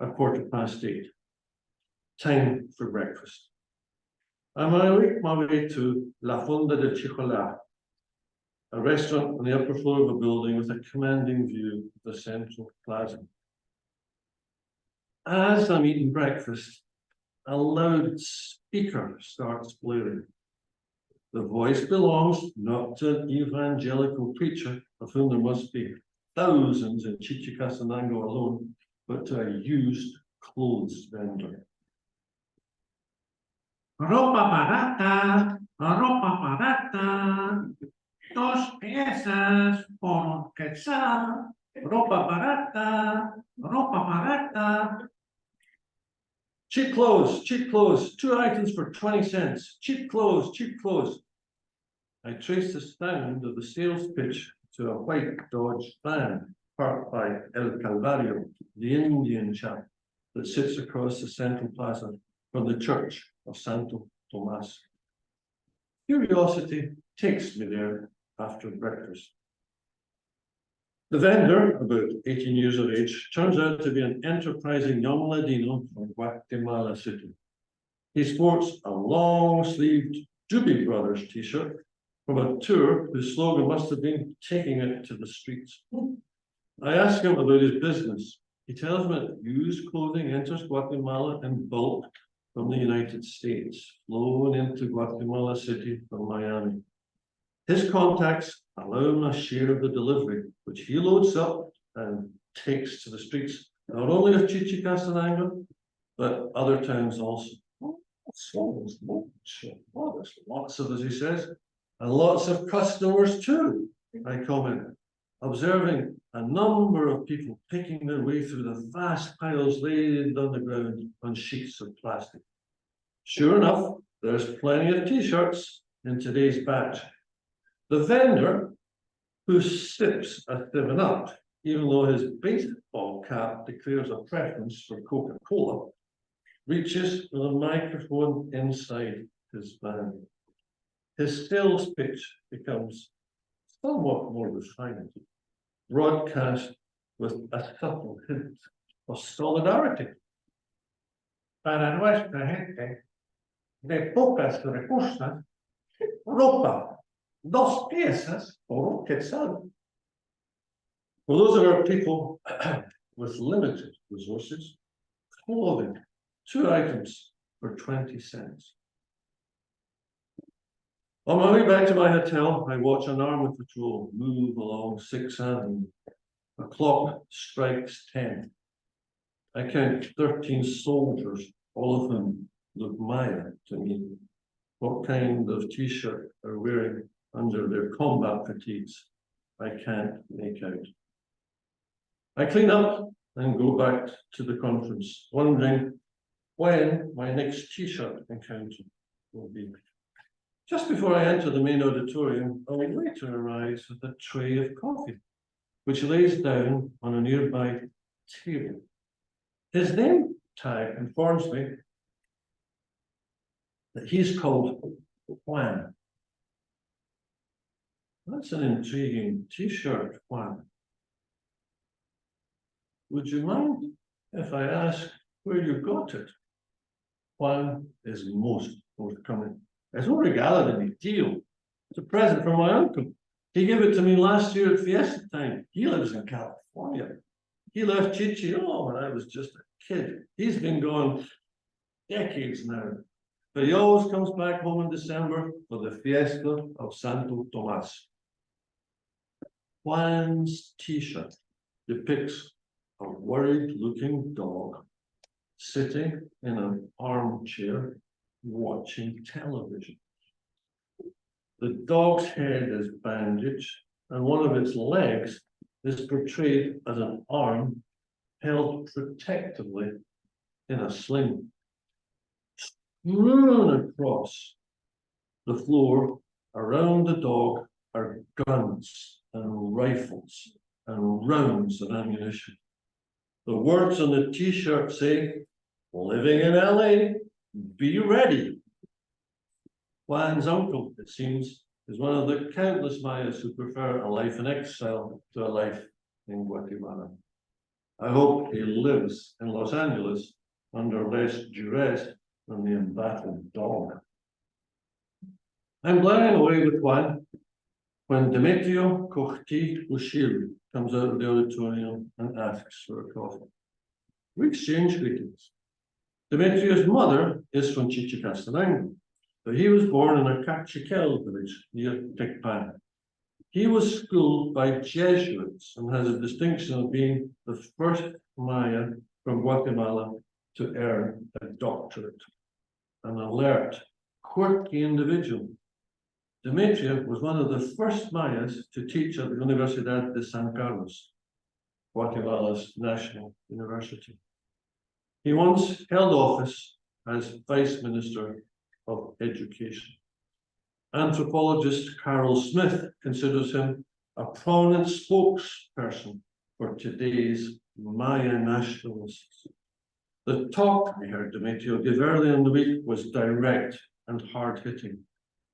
8:15. Time for breakfast. I'm on my way to La Fonda de Chichola, a restaurant on the upper floor of a building with a commanding view of the central plaza. As I'm eating breakfast, a loudspeaker starts blaring. The voice belongs not to an evangelical preacher, of whom there must be thousands in Chichicastenango alone, but to a used clothes vendor. Ropa barata, 2 piezas por un quetzal. Ropa barata. Cheap clothes, 2 items for 20 cents. Cheap clothes. I traced the sound of the sales pitch to a white Dodge van parked by El Calvario, the Indian chap that sits across the central plaza from the church of Santo Tomas. Curiosity takes me there after breakfast. The vendor, about 18 years of age, turns out to be an enterprising young Ladino from Guatemala City. He sports a long-sleeved Doobie Brothers t-shirt from a tour whose slogan must have been taking it to the streets. I ask him about his business. He tells me that used clothing enters Guatemala in bulk from the United States, flowing into Guatemala City from Miami. His contacts allow him a share of the delivery, which he loads up and takes to the streets, not only of Chichicastenango, but other towns also. There's lots of, as he says, and lots of customers too, I comment, observing a number of people picking their way through the vast piles laid on the ground on sheets of plastic. Sure enough, there's plenty of t-shirts in today's batch. The vendor, who sips a 7-Up, even though his baseball cap declares a preference for Coca-Cola, reaches with a microphone inside his van. His sales pitch becomes somewhat more refined, broadcast with a subtle hint of solidarity. Para nuestra gente de pocos recursos, ropa, 2 piezas por un quetzal. For those of our people with limited resources, clothing, 2 items for 20 cents. On my way back to my hotel, I watch an army patrol move along 6th Avenue. A clock strikes 10. I count 13 soldiers, all of whom look Maya to me. What kind of t-shirt are wearing under their combat fatigues, I can't make out. I clean up and go back to the conference, wondering when my next t-shirt encounter will be. Just before I enter the main auditorium, a waiter arrives with a tray of coffee, which lays down on a nearby table. His name tag informs me that he's called Juan. That's an intriguing t-shirt, Juan. Would you mind if I ask where you got it? Juan is most forthcoming. It's no regalo de mi tío. It's a present from my uncle. He gave it to me last year at Fiesta time. He lives in California. He left Chichi when I was just a kid. He's been gone decades now. But he always comes back home in December for the Fiesta of Santo Tomas. Juan's t-shirt depicts a worried-looking dog sitting in an armchair watching television. The dog's head is bandaged, and one of its legs is portrayed as an arm held protectively in a sling. Strewn across the floor around the dog are guns and rifles and rounds of ammunition. The words on the t-shirt say, "Living in LA, be ready." Juan's uncle, it seems, is one of the countless Mayas who prefer a life in exile to a life in Guatemala. I hope he lives in Los Angeles under less duress than the embattled dog. I'm blaring away with Juan when Demetrio Kochti Ushiri comes out of the auditorium and asks for a coffee. We exchange greetings. Demetrio's mother is from Chichicastenango, but he was born in a Cachiquel village near Tecpan. He was schooled by Jesuits and has a distinction of being the first Maya from Guatemala to earn a doctorate. An alert, quirky individual. Demetrio was one of the first Mayas to teach at the Universidad de San Carlos, Guatemala's national university. He once held office as Vice Minister of Education. Anthropologist Carol Smith considers him a prominent spokesperson for today's Maya nationalists. The talk we heard Demetrio give earlier in the week was direct and hard-hitting.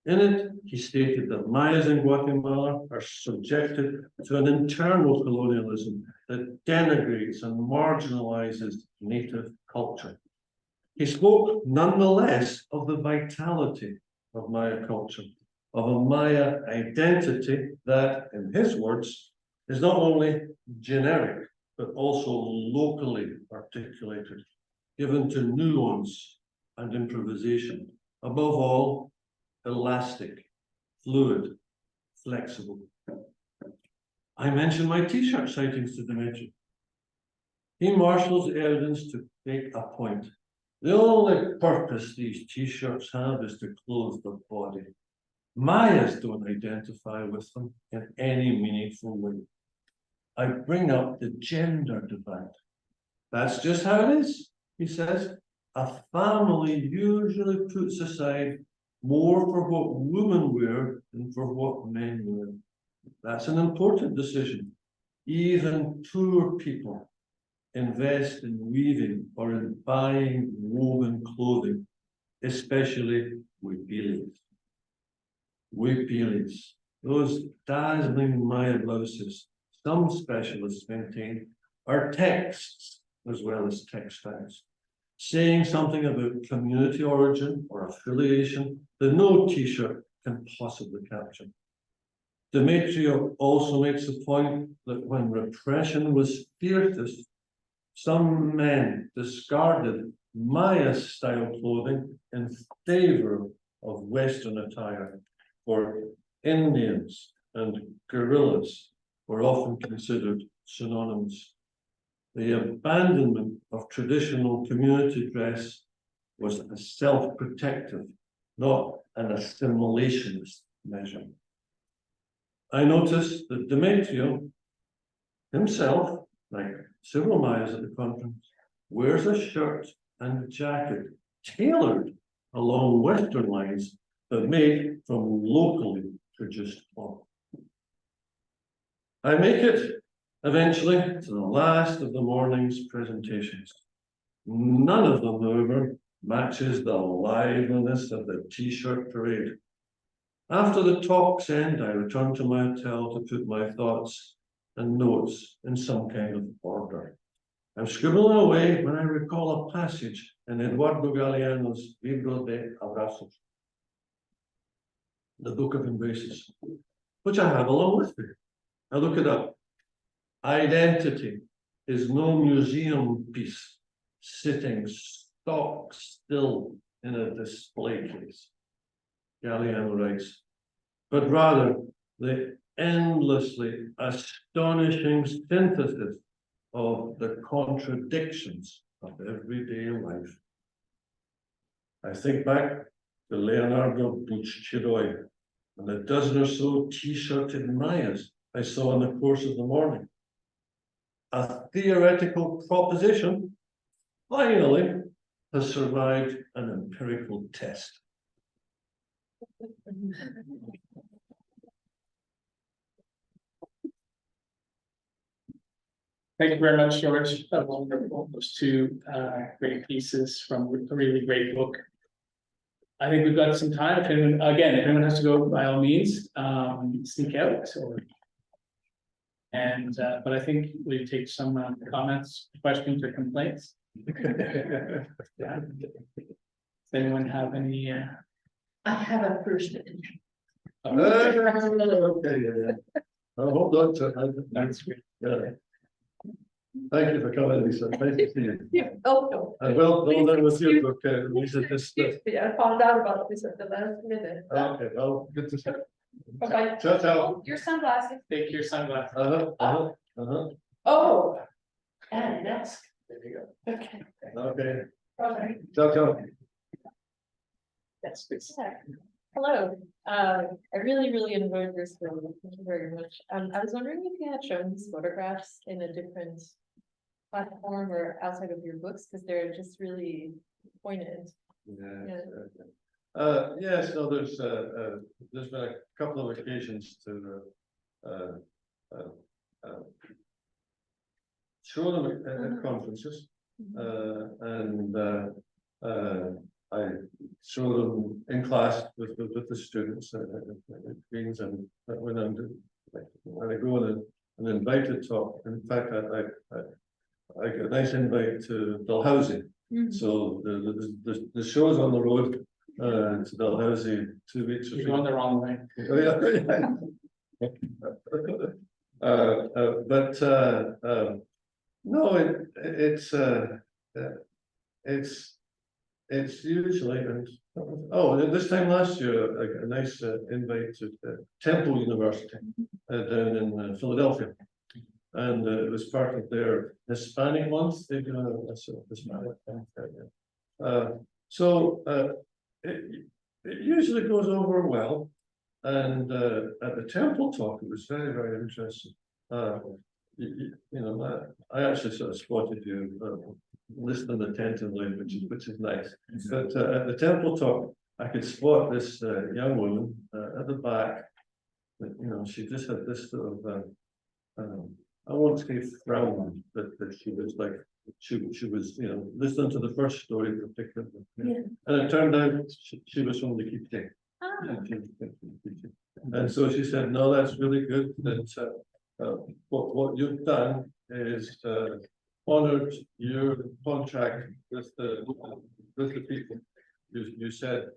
In it, he stated that Mayas in Guatemala are subjected to an internal colonialism that denigrates and marginalizes native culture. He spoke nonetheless of the vitality of Maya culture, of a Maya identity that, in his words, is not only generic, but also locally articulated, given to nuance and improvisation. Above all, elastic, fluid, flexible. I mentioned my t-shirt sightings to Demetrio. He marshals evidence to make a point. The only purpose these t-shirts have is to clothe the body. Mayas don't identify with them in any meaningful way. I bring up the gender divide. That's just how it is, he says. A family usually puts aside more for what women wear than for what men wear. That's an important decision. Even poor people invest in weaving or in buying woven clothing, especially huipiles. Huipiles, those dazzling Maya blouses, some specialists maintain, are texts as well as textiles, saying something about community origin or affiliation that no t-shirt can possibly capture. Demetrio also makes the point that when repression was fiercest, some men discarded Maya-style clothing in favor of Western attire, for Indians and guerrillas were often considered synonymous. The abandonment of traditional community dress was a self-protective, not an assimilationist measure. I noticed that Demetrio himself, like several Mayas at the conference, wears a shirt and jacket tailored along Western lines, but made from locally produced cloth. I make it eventually to the last of the morning's presentations. None of them, however, matches the liveliness of the t-shirt parade. After the talk's end, I return to my hotel to put my thoughts and notes in some kind of order. I'm scribbling away when I recall a passage in Eduardo Galeano's Libro de Abrazos, the Book of Embraces, which I have along with me. I look it up. Identity is no museum piece sitting stock still in a display case, Galeano writes, but rather the endlessly astonishing synthesis of the contradictions of everyday life. I think back to Leonardo Bucciaroi and a dozen or so t-shirted Mayas I saw in the course of the morning. A theoretical proposition finally has survived an empirical test. Thank you very much, George. That was wonderful. Those two great pieces from a really great book. I think we've got some time. If anyone has to go, by all means, sneak out. But I think we take some comments, questions, or complaints. Does anyone have any? I have a first edition. Okay, hold on to That's great. Thank you for coming, Lisa. Nice to see you. Yeah, oh, And well done with your book, Lisa. Just, yeah, I found out about this at the last minute. okay, well, good to see you. Bye-bye. Ciao, ciao. Your sunglasses. Take your sunglasses. Oh. And that's, There you go. okay. Okay, Okay. ciao, ciao. That's good. Hello, I really enjoyed this film, thank you very much. I was wondering if you had shown these photographs in a different platform or outside of your books, because they're just really poignant. Yes, no, there's been a couple of occasions to show them at conferences, and I show them in class with the students at Queens, and when I go on an invited talk. In fact, I get a nice invite to Dalhousie. So the show's on the road to Dalhousie 2 weeks or You're going the wrong way. Oh, yeah. But no, it's usually, and this time last year, I got a nice invite to Temple University down in Philadelphia. And it was part of their Hispanic month. They do a Hispanic month. So it usually goes over well. And at the Temple talk, it was very interesting. You know, I actually sort of spotted you listening attentively, which is nice. But at the Temple talk, I could spot this young woman at the back. That, you know, she just had this sort of I won't say frown, but she was like she was, you know, listening to the first story particularly. Yeah. And it turned out she was from the Keepsake. And so she said, no, that's really good. That what you've done is honored your contract with the people. You said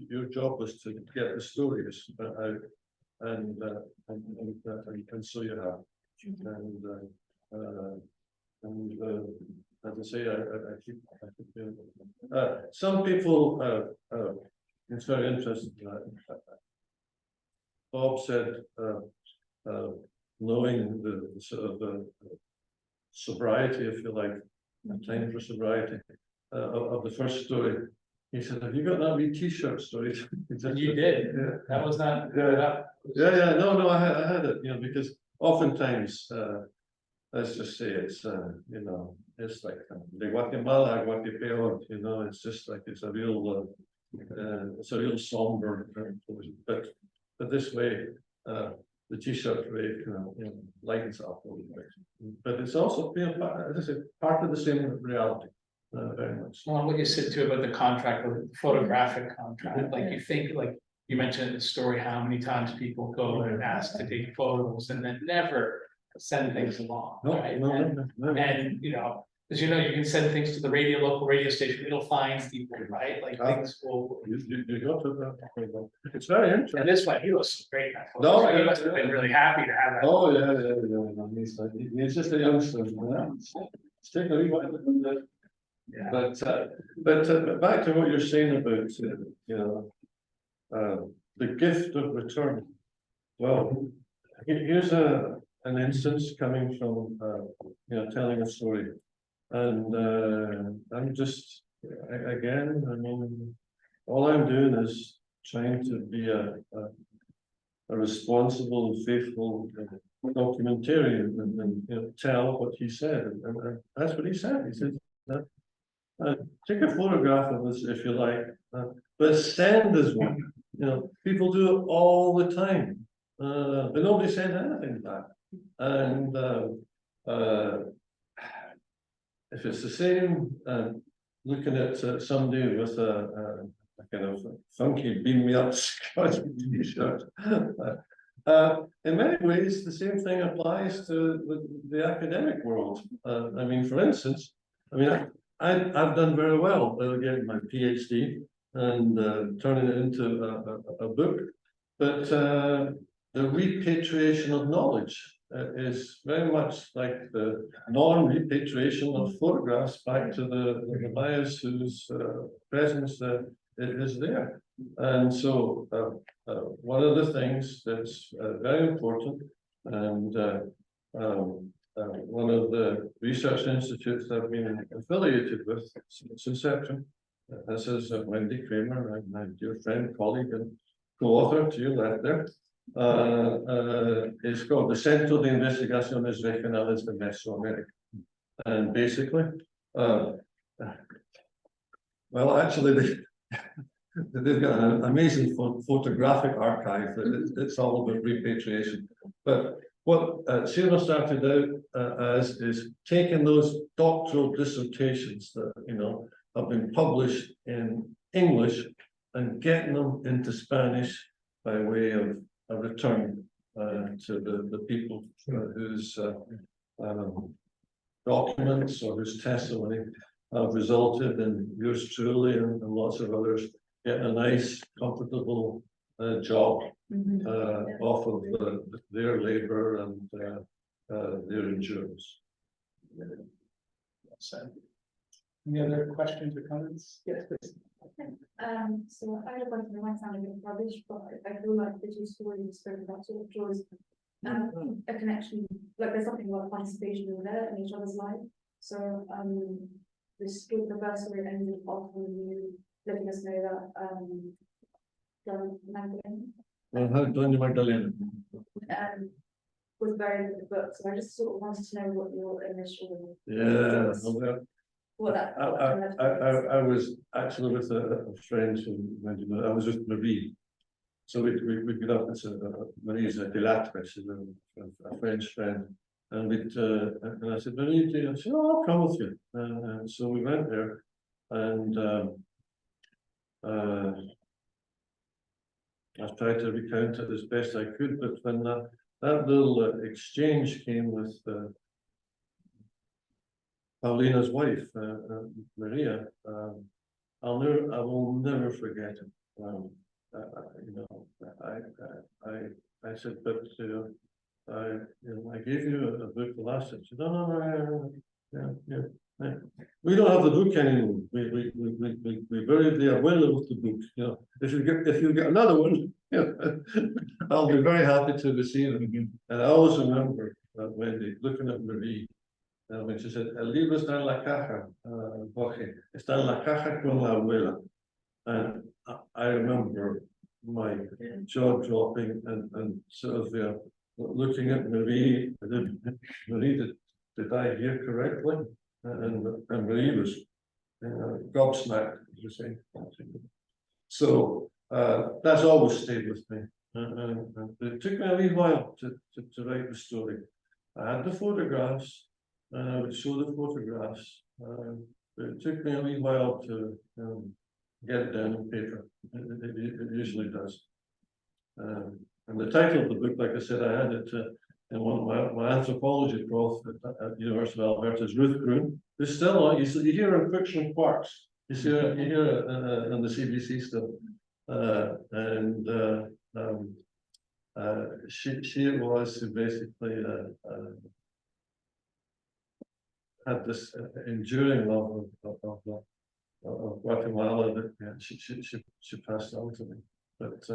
your job was to get the stories out, and so you have. And as I say, I keep doing it. Some people, it's very interesting. Bob said, knowing the sort of sobriety, if you like, time for sobriety of the first story, he said, "Have you got that wee T-shirt story?" You did. Yeah. That was not. Yeah. No, I had it, you know, because oftentimes, let's just say it's, you know, it's like the Guatemala, you know, it's just like it's a real somber, but this way, the T-shirt way, you know, lightens up a little bit. But it's also, you know, as I said, part of the same reality, very much. Well, what you said too about the contract, or the photographic contract, like you think, like you mentioned in the story, how many times people go and ask to take photos and then never send things along, right? No. And, you know, as you know, you can send things to the local radio station, it'll find people, right? Like things will. You got to, it's very interesting. And this one, he was great. No, He must have been really happy to have that. Oh, yeah. He's just a youngster. It's taking a wee while. Yeah. But back to what you're saying about, you know, the gift of return. Well, here's an instance coming from, you know, telling a story. And I'm just, again, I mean, all I'm doing is trying to be a responsible and faithful documentarian and you know, tell what he said. And that's what he said. He said, take a photograph of us if you like, but send us one. You know, people do it all the time, but nobody sent anything back. And if it's the same, looking at somebody with a kind of funky beam me up Scottish T-shirt. In many ways, the same thing applies to the academic world. I mean, for instance, I mean, I've done very well getting my PhD and turning it into a book, but the repatriation of knowledge is very much like the non-repatriation of photographs back to the Mayas whose presence is there. And so one of the things that's very important, and one of the research institutes that I've been affiliated with since inception, this is Wendy Kramer, my dear friend, colleague, and co-author to your left there. It's called the Centro de Investigaciones Regionales de Mesoamérica. And basically, well, actually, they've got an amazing photographic archive. It's all about repatriation. But what Sarah started out as is taking those doctoral dissertations that, have been published in English and getting them into Spanish by way of a return to the people whose documents or whose testimony have resulted in yours truly and lots of others getting a nice, comfortable job off of their labor and their endurance. Any other questions or comments? Yes, please. So I don't know, it might sound a bit rubbish, but I feel like the two stories spoke about sort of draws a connection, like there's something about participation in there in each other's life. So this the first story ended off with you letting us know that Magdalena Doña Magdalena. was buried in the book. So I just sort of wanted to know what your initial what that I was actually with a friend who I was with Marie. So we got up, Marie's a Delatris, a French friend. And and I said, Marie, she said, oh, I'll come with you. And so we went there and I tried to recount it as best I could, but when that little exchange came with Paulina's wife, Maria, I will never forget it. I said, but I gave you a book last time. She said, no, yeah. We don't have the book anymore. We buried the abuela with the book. If you get another one, I'll be very happy to receive it again. And I always remember Wendy looking at Marie. When she said, el libro está en la caja, Jorge, está en la caja con la abuela. And I remember my jaw dropping and sort of looking at Marie. Marie, did I hear correctly? And Marie was gobsmacked, as you say. So that's always stayed with me. And it took me a wee while to write the story. I had the photographs. And I would show the photographs. It took me a wee while to get it down on paper. It usually does. And the title of the book, like I said, I had it in one of my anthropology prof at the University of Alberta is Ruth Groon, who's still on. You hear her in Fiction Quarks. You hear it on the CBC still. She was basically had this enduring love of Guatemala that she passed on to me. But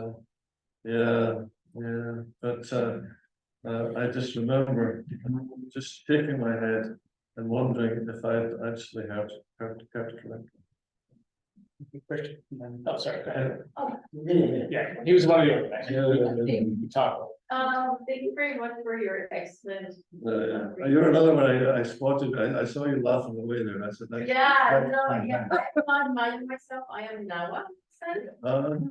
I just remember just shaking my head and wondering if I had actually heard correctly. Question. Oh, sorry. Go ahead. Yeah, he was one of the organizers. Talk. Thank you very much for your excellent. You're another one I spotted. I saw you laughing away there. I said, I'm not minding myself. I am Nawa,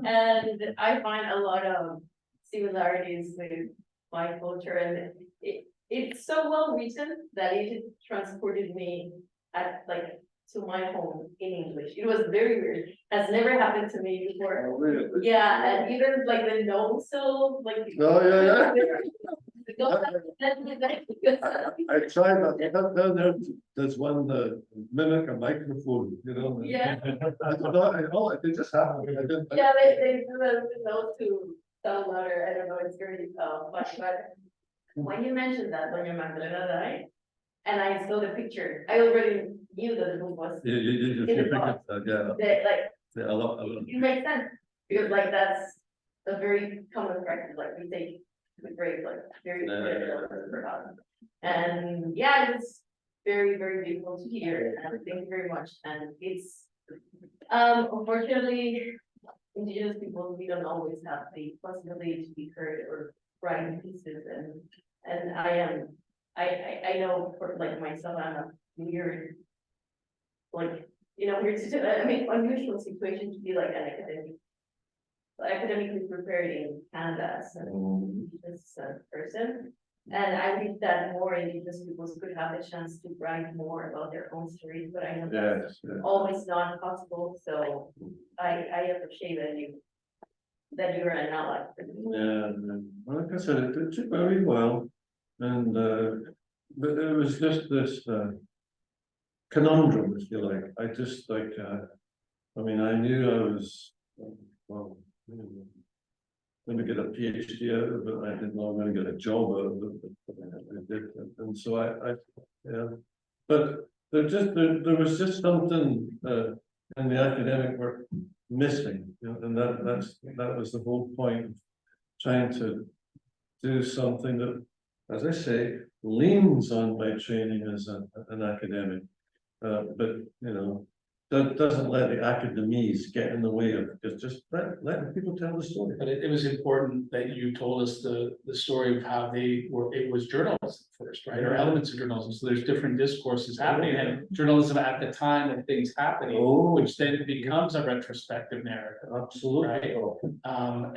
and I find a lot of similarities with my culture, and it's so well written that it transported me to my home in English. It was very weird. Has never happened to me before. oh, really? Yeah, and even the no so Oh, yeah. I tried that. There's one mimic a microphone, Yeah. I don't know. It just happened. Yeah, they do the no to sound louder. I don't know. It's very funny, but when you mentioned that Doña Magdalena died, and I saw the picture, I already knew that the book was, You In the think box. yeah, that, like, yeah, a lot. it makes sense, because like that's a very common practice, like we take the grave, like very, forgotten. And yeah, it was very, very beautiful to hear, and thank you very much, and it's, unfortunately, Indigenous people, we don't always have the possibility to be heard or write pieces, and I know for like myself, I'm a weird, like, weird situation, I mean, unusual situation to be like an academically prepared in Canada as an Indigenous person. And I think that more Indigenous peoples could have the chance to write more about their own stories, but I know that's Yes, yeah. always not possible, so I appreciate that you're an ally. Yeah, and, like I said, it took very well, and but there was just this conundrum, if you like. I just like, I mean, I knew I was well, going to get a PhD out of it. I didn't know I'm going to get a job out of it, but I did, and so yeah. But there was just something in the academic work missing, and that was the whole point of trying to do something that, as I say, leans on my training as an academic, but that doesn't let the academies get in the way of just letting people tell the story. But it was important that you told us the story of how it was journalism first, right? Or elements of journalism. So there's different discourses happening, and journalism at the time of things happening, which then becomes a retrospective narrative. Absolutely. Right.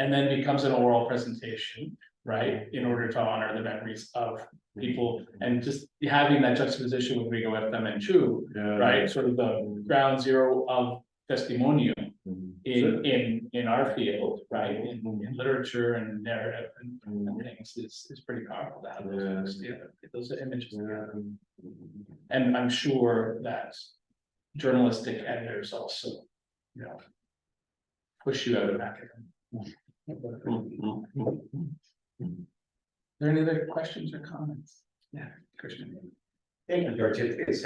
And then becomes an oral presentation, right? In order to honor the memories of people, and just having that juxtaposition with Rigo F. Chu, right? Sort of the ground zero of testimonium in our field, right? In literature and narrative and things is pretty powerful to have those images. And I'm sure that journalistic editors also, push you out of academia. Are there any other questions or comments? Yeah, Christian. Thank you, George. It's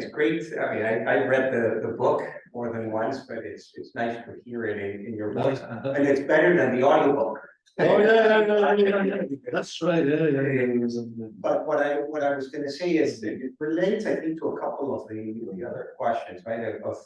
great. I mean, I read the book more than once, but it's nice to hear it in your voice, and it's better than the audiobook. Oh yeah, that's right. But what I was going to say is that it relates, I think, to a couple of the other questions, right? Of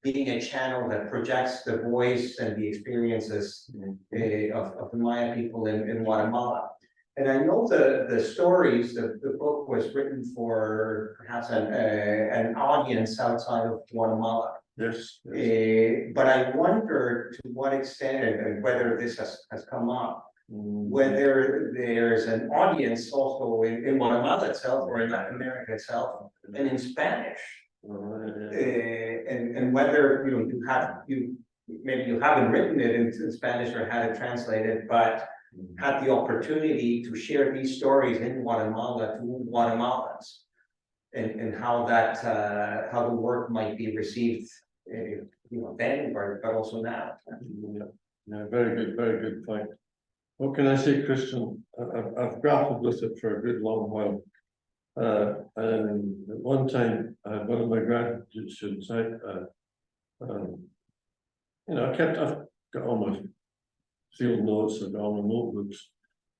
being a channel that projects the voice and the experiences of the Maya people in Guatemala. And I know the stories, the book was written for perhaps an audience outside of Guatemala. Yes. But I wonder to what extent, and whether this has come up, whether there's an audience also in Guatemala itself or in Latin America itself, and in Spanish. And whether maybe you haven't written it in Spanish or had it translated, but had the opportunity to share these stories in Guatemala to Guatemalans, and how how the work might be received, then, but also now. Yeah, very good point. What can I say, Christian? I've grappled with it for a good long while. And at one time, one of my graduate students, I've got all my field notes, I've got all my notebooks,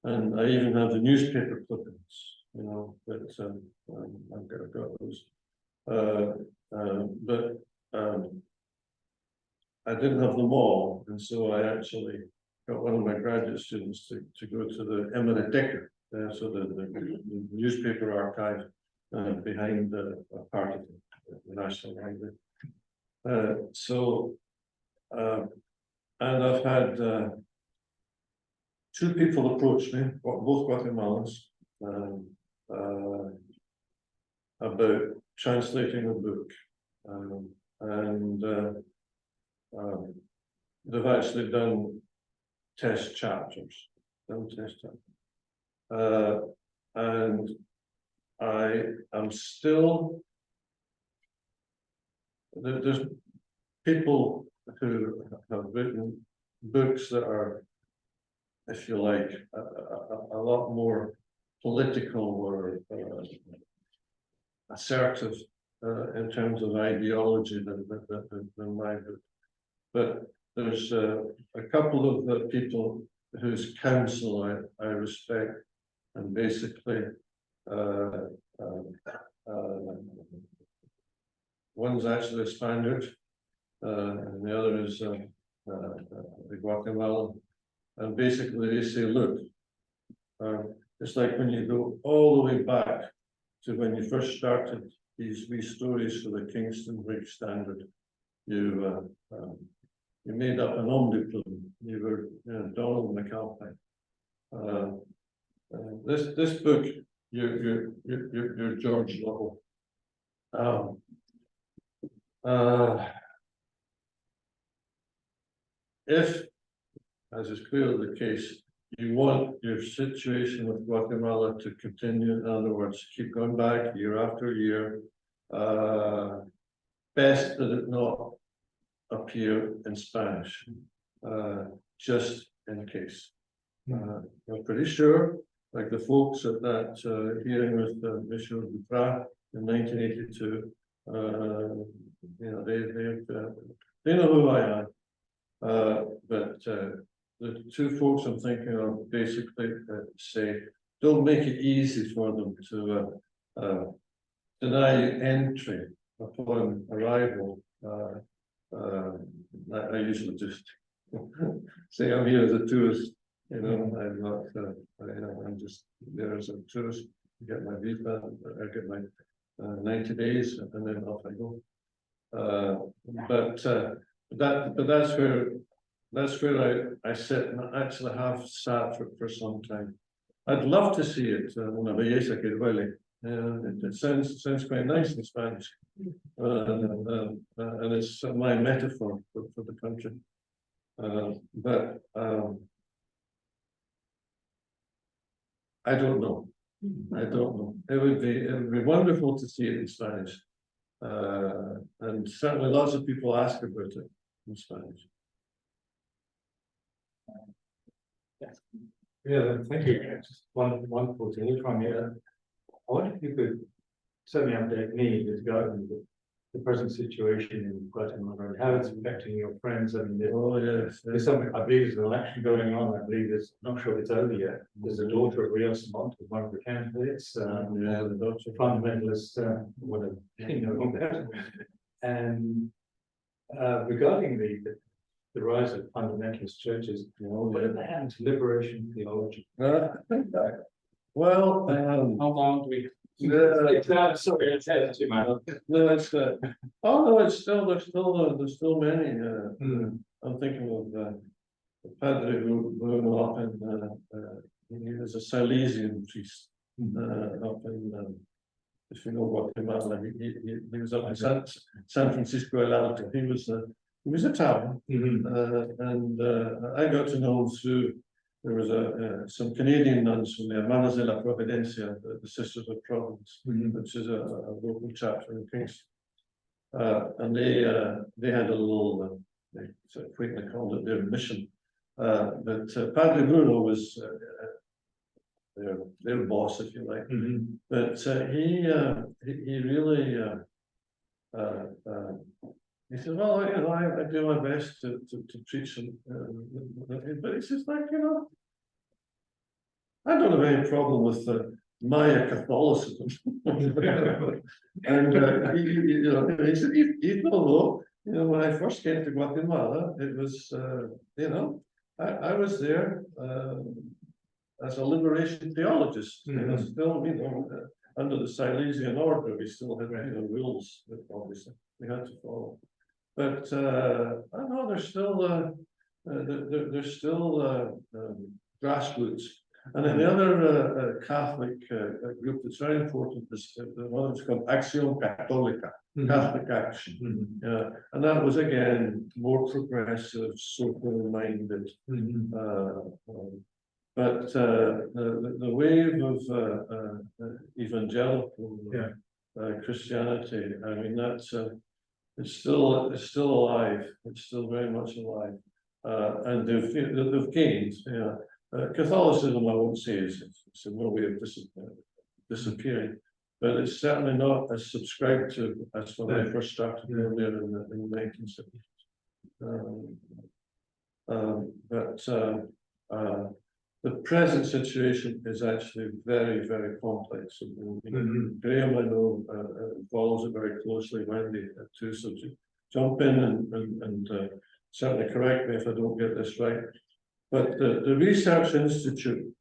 and I even have the newspaper clippings, that I've got those. But I didn't have them all, and so I actually got one of my graduate students to go to the Emmerich, so the newspaper archive behind the part of the National Library. And I've had two people approach me, both Guatemalans, about translating a book, and they've actually done test chapters, and I am still, there's people who have written books that are, if you like, a lot more political or assertive in terms of ideology than my book. But there's a couple of people whose counsel I respect, and basically one's actually a Spaniard, and the other is the Guatemalan, and basically they say, look, it's like when you go all the way back to when you first started these wee stories for the Kingston Whig Standard. You made up an omniplume. You were Donald McAlpine. This book, you're George Lovell. If, as is clearly the case, you want your situation with Guatemala to continue, in other words, keep going back year after year, best that it not appear in Spanish, just in case. I'm pretty sure, like the folks at that hearing with Michel Duprat in 1982, you know, they know who I am. But the two folks I'm thinking of basically say, don't make it easy for them to deny you entry upon arrival. I usually just say I'm here as a tourist, you know, I'm not, you know, I'm just there as a tourist, get my visa, I get my 90 days, and then off I go. But that's where I sit, and I actually have sat for some time. I'd love to see it. Una belleza que duele. It sounds quite nice in Spanish, and it's my metaphor for the country. But I don't know. I don't know. It would be wonderful to see it in Spanish, and certainly lots of people ask about it in Spanish. Yeah, thank you. Just wonderful to hear from you. I wonder if you could certainly update me with regard to the present situation in Guatemala and how it's affecting your friends. I mean, there's something, I believe there's an election going on. I believe there's, not sure if it's over yet. There's a daughter of Rios Montt, one of the candidates, the daughter fundamentalist, whatever, you know, that. And regarding the rise of fundamentalist churches, what have they had to liberation theology? Well, How long do we? Sorry, it's too much. No, it's oh no, it's still there's still many. I'm thinking of the Padre who up in he was a Silesian priest up in if you know Guatemala. He was up in San Francisco El Alto. He was Italian, and I got to know him through. There was some Canadian nuns from the Hermanas de la Providencia, the Sisters of Providence, which is a local chapter in Kingston. And they had a little, they sort of quaintly called it their mission. But Padre Bruno was their boss, if you like. But he really he said, well, you know, I do my best to preach, but he says, like, you know, I don't have any problem with Maya Catholicism. And you know, he said, you know, when I first came to Guatemala, it was, you know, I was there as a liberation theologist, you know, still, you know, under the Silesian order, we still had, you know, rules that obviously we had to follow. But I know there's still grassroots, and then the other Catholic group that's very important is the one that's called Acción Católica, Catholic Action, and that was again more progressive, socially minded. But the wave of evangelical Christianity, I mean, that's. It's still alive. It's still very much alive, and they've gained. Catholicism, I won't say it's in no way of disappearing, but it's certainly not as subscribed to as when I first started earlier in the 1970s. The present situation is actually very, very complex. Graham, I know, follows it very closely. Wendy too, so jump in and certainly correct me if I don't get this right. But the Research Institute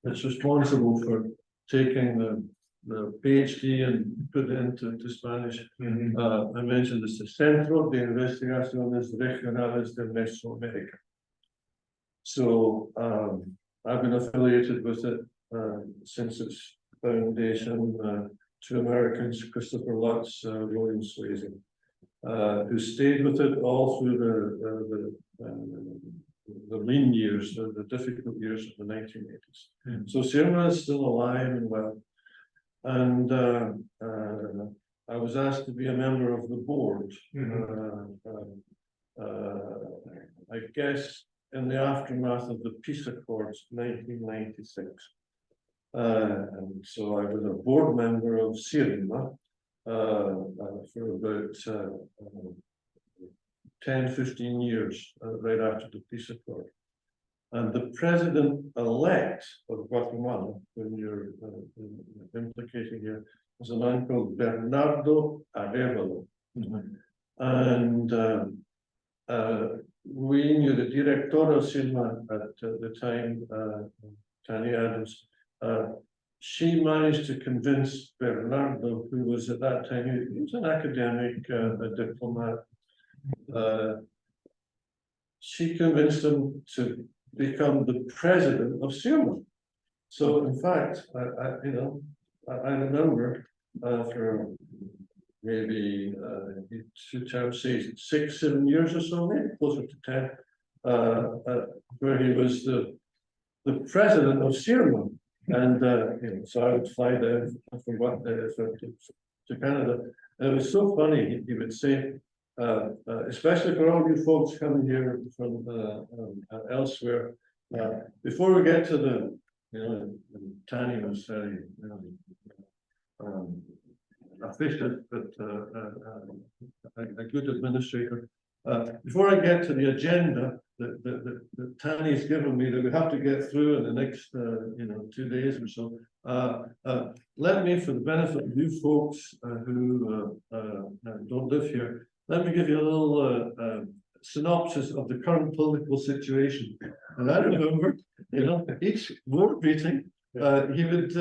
that's responsible for taking the PhD and put it into Spanish. I mentioned this, the Centro de Investigaciones Regionales de Mesoamérica. So I've been affiliated with it since its foundation. Two Americans, Christopher Lutz, William Swayze, who stayed with it all through the lean years, the difficult years of the 1980s. So Sierra is still alive and well. And I was asked to be a member of the board. I guess in the aftermath of the Peace Accords, 1996. And so I was a board member of CIRMA for about 10-15 years, right after the Peace Accord. And the president-elect of Guatemala, when you're implicating here, was a man called Bernardo Arevalo. And we knew the director of CIRMA at the time, Tani Adams. She managed to convince Bernardo, who was at that time, he was an academic, a diplomat. She convinced him to become the president of CIRMA. So in fact, I remember for maybe 6-7 years or so, maybe closer to 10, where he was the president of CIRMA. And so I would fly down to Canada. And it was so funny, he would say, especially for all you folks coming here from elsewhere, before we get to the, Tani was very efficient, but a good administrator. Before I get to the agenda that Tani's given me that we have to get through in the next 2 days or so, let me, for the benefit of you folks who don't live here, let me give you a little synopsis of the current political situation. And I remember, each board meeting, he would,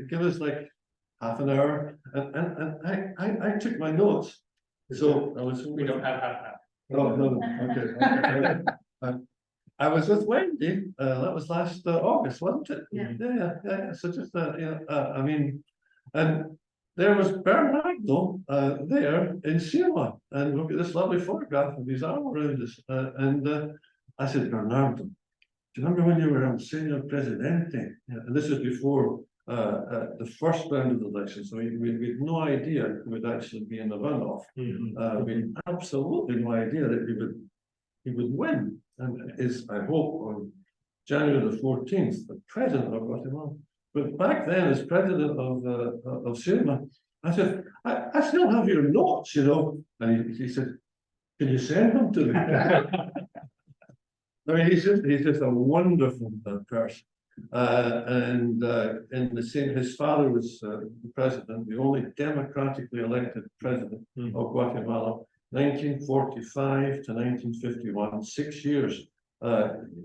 give us like half an hour, and I took my notes. So We don't have half. Oh, no, okay. I was with Wendy, that was last August, wasn't it? Yeah. So just, I mean, and there was Bernardo there in CIRMA, and look at this lovely photograph of his arm around us. And I said, Bernardo, do you remember when you were on Senor Presidente? And this is before the first round of the election, so we had no idea who would actually be in the runoff. We had absolutely no idea that he would win, and is, I hope, on January the 14th, the president of Guatemala. But back then, as president of CIRMA, I said, I still have your notes, and he said, can you send them to me? I mean, he's just a wonderful person. And in the same, his father was the president, the only democratically elected president of Guatemala, 1945 to 1951, 6 years.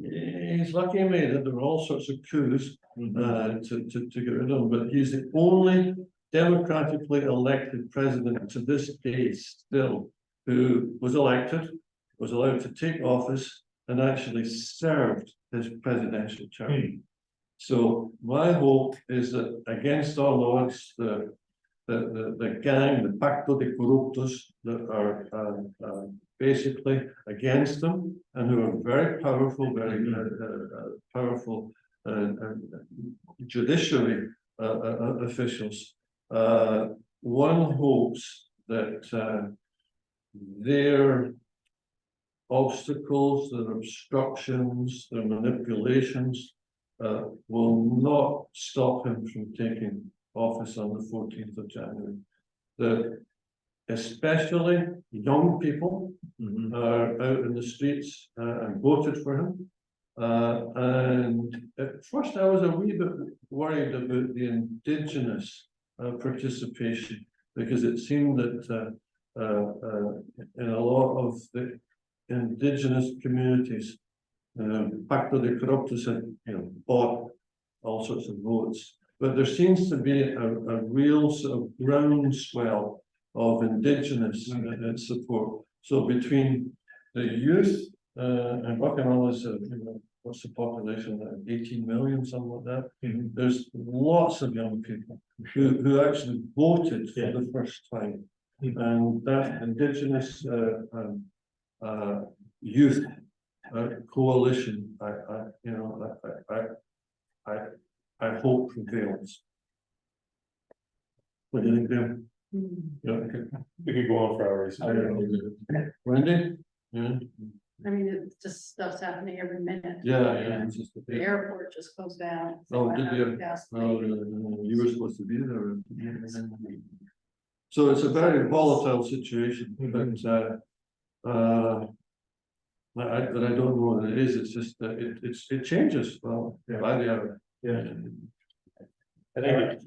He's lucky he made it. There were all sorts of coups to get rid of him, but he's the only democratically elected president to this day still who was elected, was allowed to take office, and actually served his presidential term. So my hope is that against all odds, the gang, the Pacto de Corruptos that are basically against them and who are very powerful, judiciary officials, one hopes that their obstacles, their obstructions, their manipulations will not stop him from taking office on the 14th of January. Especially young people are out in the streets and voted for him. And at first I was a wee bit worried about the Indigenous participation, because it seemed that in a lot of the Indigenous communities, Pacto de Corruptos had, bought all sorts of votes. But there seems to be a real sort of groundswell of Indigenous support. So between the youth and Guatemala's, what's the population? 18 million, something like that. There's lots of young people who actually voted for the first time, and that Indigenous youth coalition, I hope prevails. What do you think, Graham? We could go on for hours. Wendy? Yeah. I mean, it's just stuff's happening every minute. Yeah. It's just The airport just closed down. Oh, did you? Oh, you were supposed to be there. So it's a very volatile situation, but I don't know what it is. It's just that it changes by the hour. I think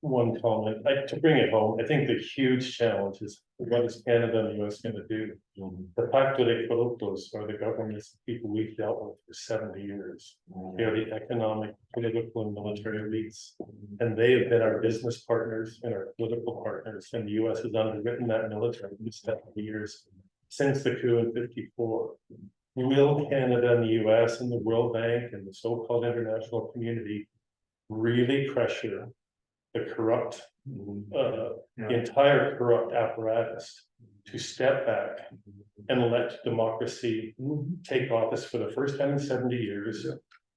one comment, to bring it home, I think the huge challenge is what is Canada and the US going to do? The Pacto de Corruptos are the governments people we've dealt with for 70 years. They are the economic, political, and military elites. And they have been our business partners and our political partners. And the US has underwritten that military for 70 years since the coup in '54. Will Canada and the US and the World Bank and the so-called international community really pressure the corrupt, the entire corrupt apparatus to step back and let democracy take office for the first time in 70 years?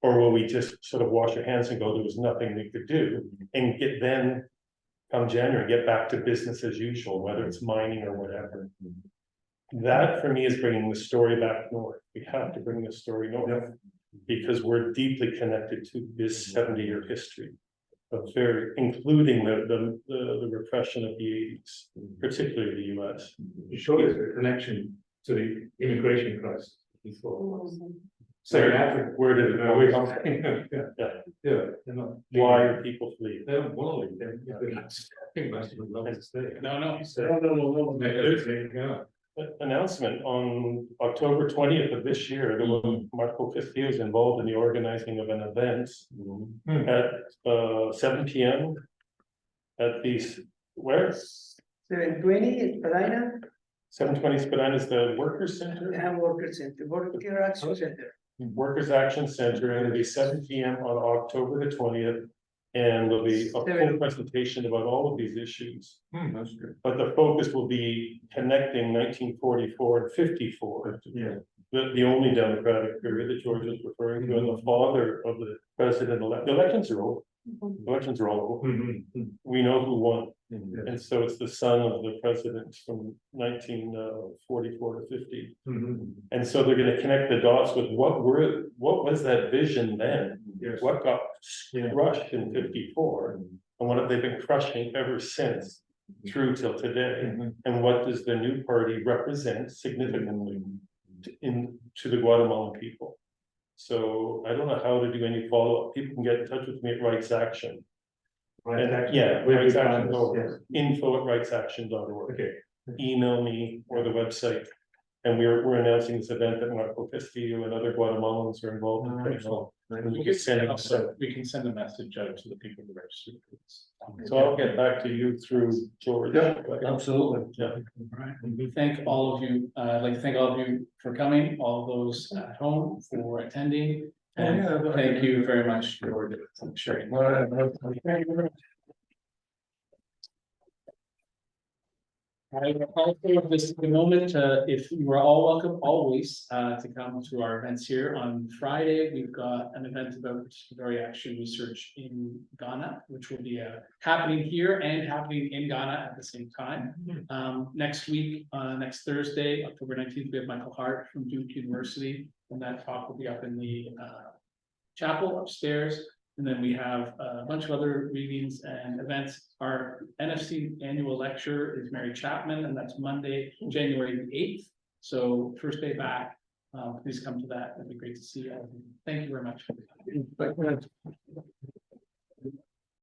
Or will we just sort of wash our hands and go, there was nothing we could do, and then come January, get back to business as usual, whether it's mining or whatever? That for me is bringing the story back north. We have to bring the story north because we're deeply connected to this 70-year history of including the repression of the 80s, particularly the US. You showed us a connection to the immigration crisis before. So Where did it come from? Why are people fleeing? They don't want to leave. I think most of them love to stay. No. No. Announcement on October 20th of this year, there was Marco Castillo is involved in the organizing of an event at 7 p.m. at these, where? 720 is Padina 720 Spadina is the Workers Center. and Worker Center, Worker Action Center. Workers Action Center, and it'll be 7 p.m. on October the 20th. And there'll be a full presentation about all of these issues. That's good. But the focus will be connecting 1944 and 54. The only democratic period that George is referring to, and the father of the president-elect. The elections are over. Elections are all over. We know who won. And so it's the son of the president from 1944 to 50. And so they're going to connect the dots with what was that vision then? What got crushed in 54, and what have they been crushing ever since through till today? And what does the new party represent significantly to the Guatemalan people? So I don't know how to do any follow-up. People can get in touch with me at Rights Action. RightsAction.org. info@rightsaction.org. Okay. Email me or the website. And we're announcing this event that Marco Castillo and other Guatemalans are involved in. We can send a message out to the people who registered. So I'll get back to you through George. Yeah, absolutely. All right. We thank all of you. I'd like to thank all of you for coming, all those at home for attending. And thank you very much for sharing. All right. I will also this the moment, if you are all welcome always, to come to our events here on Friday. We've got an event about participatory action research in Ghana, which will be happening here and happening in Ghana at the same time. Next week, next Thursday, October 19th, we have Michael Hart from Duke University, and that talk will be up in the chapel upstairs. And then we have a bunch of other readings and events. Our NFC annual lecture is Mary Chapman, and that's Monday, January the 8th. So first day back, please come to that. It'd be great to see you. Thank you very much.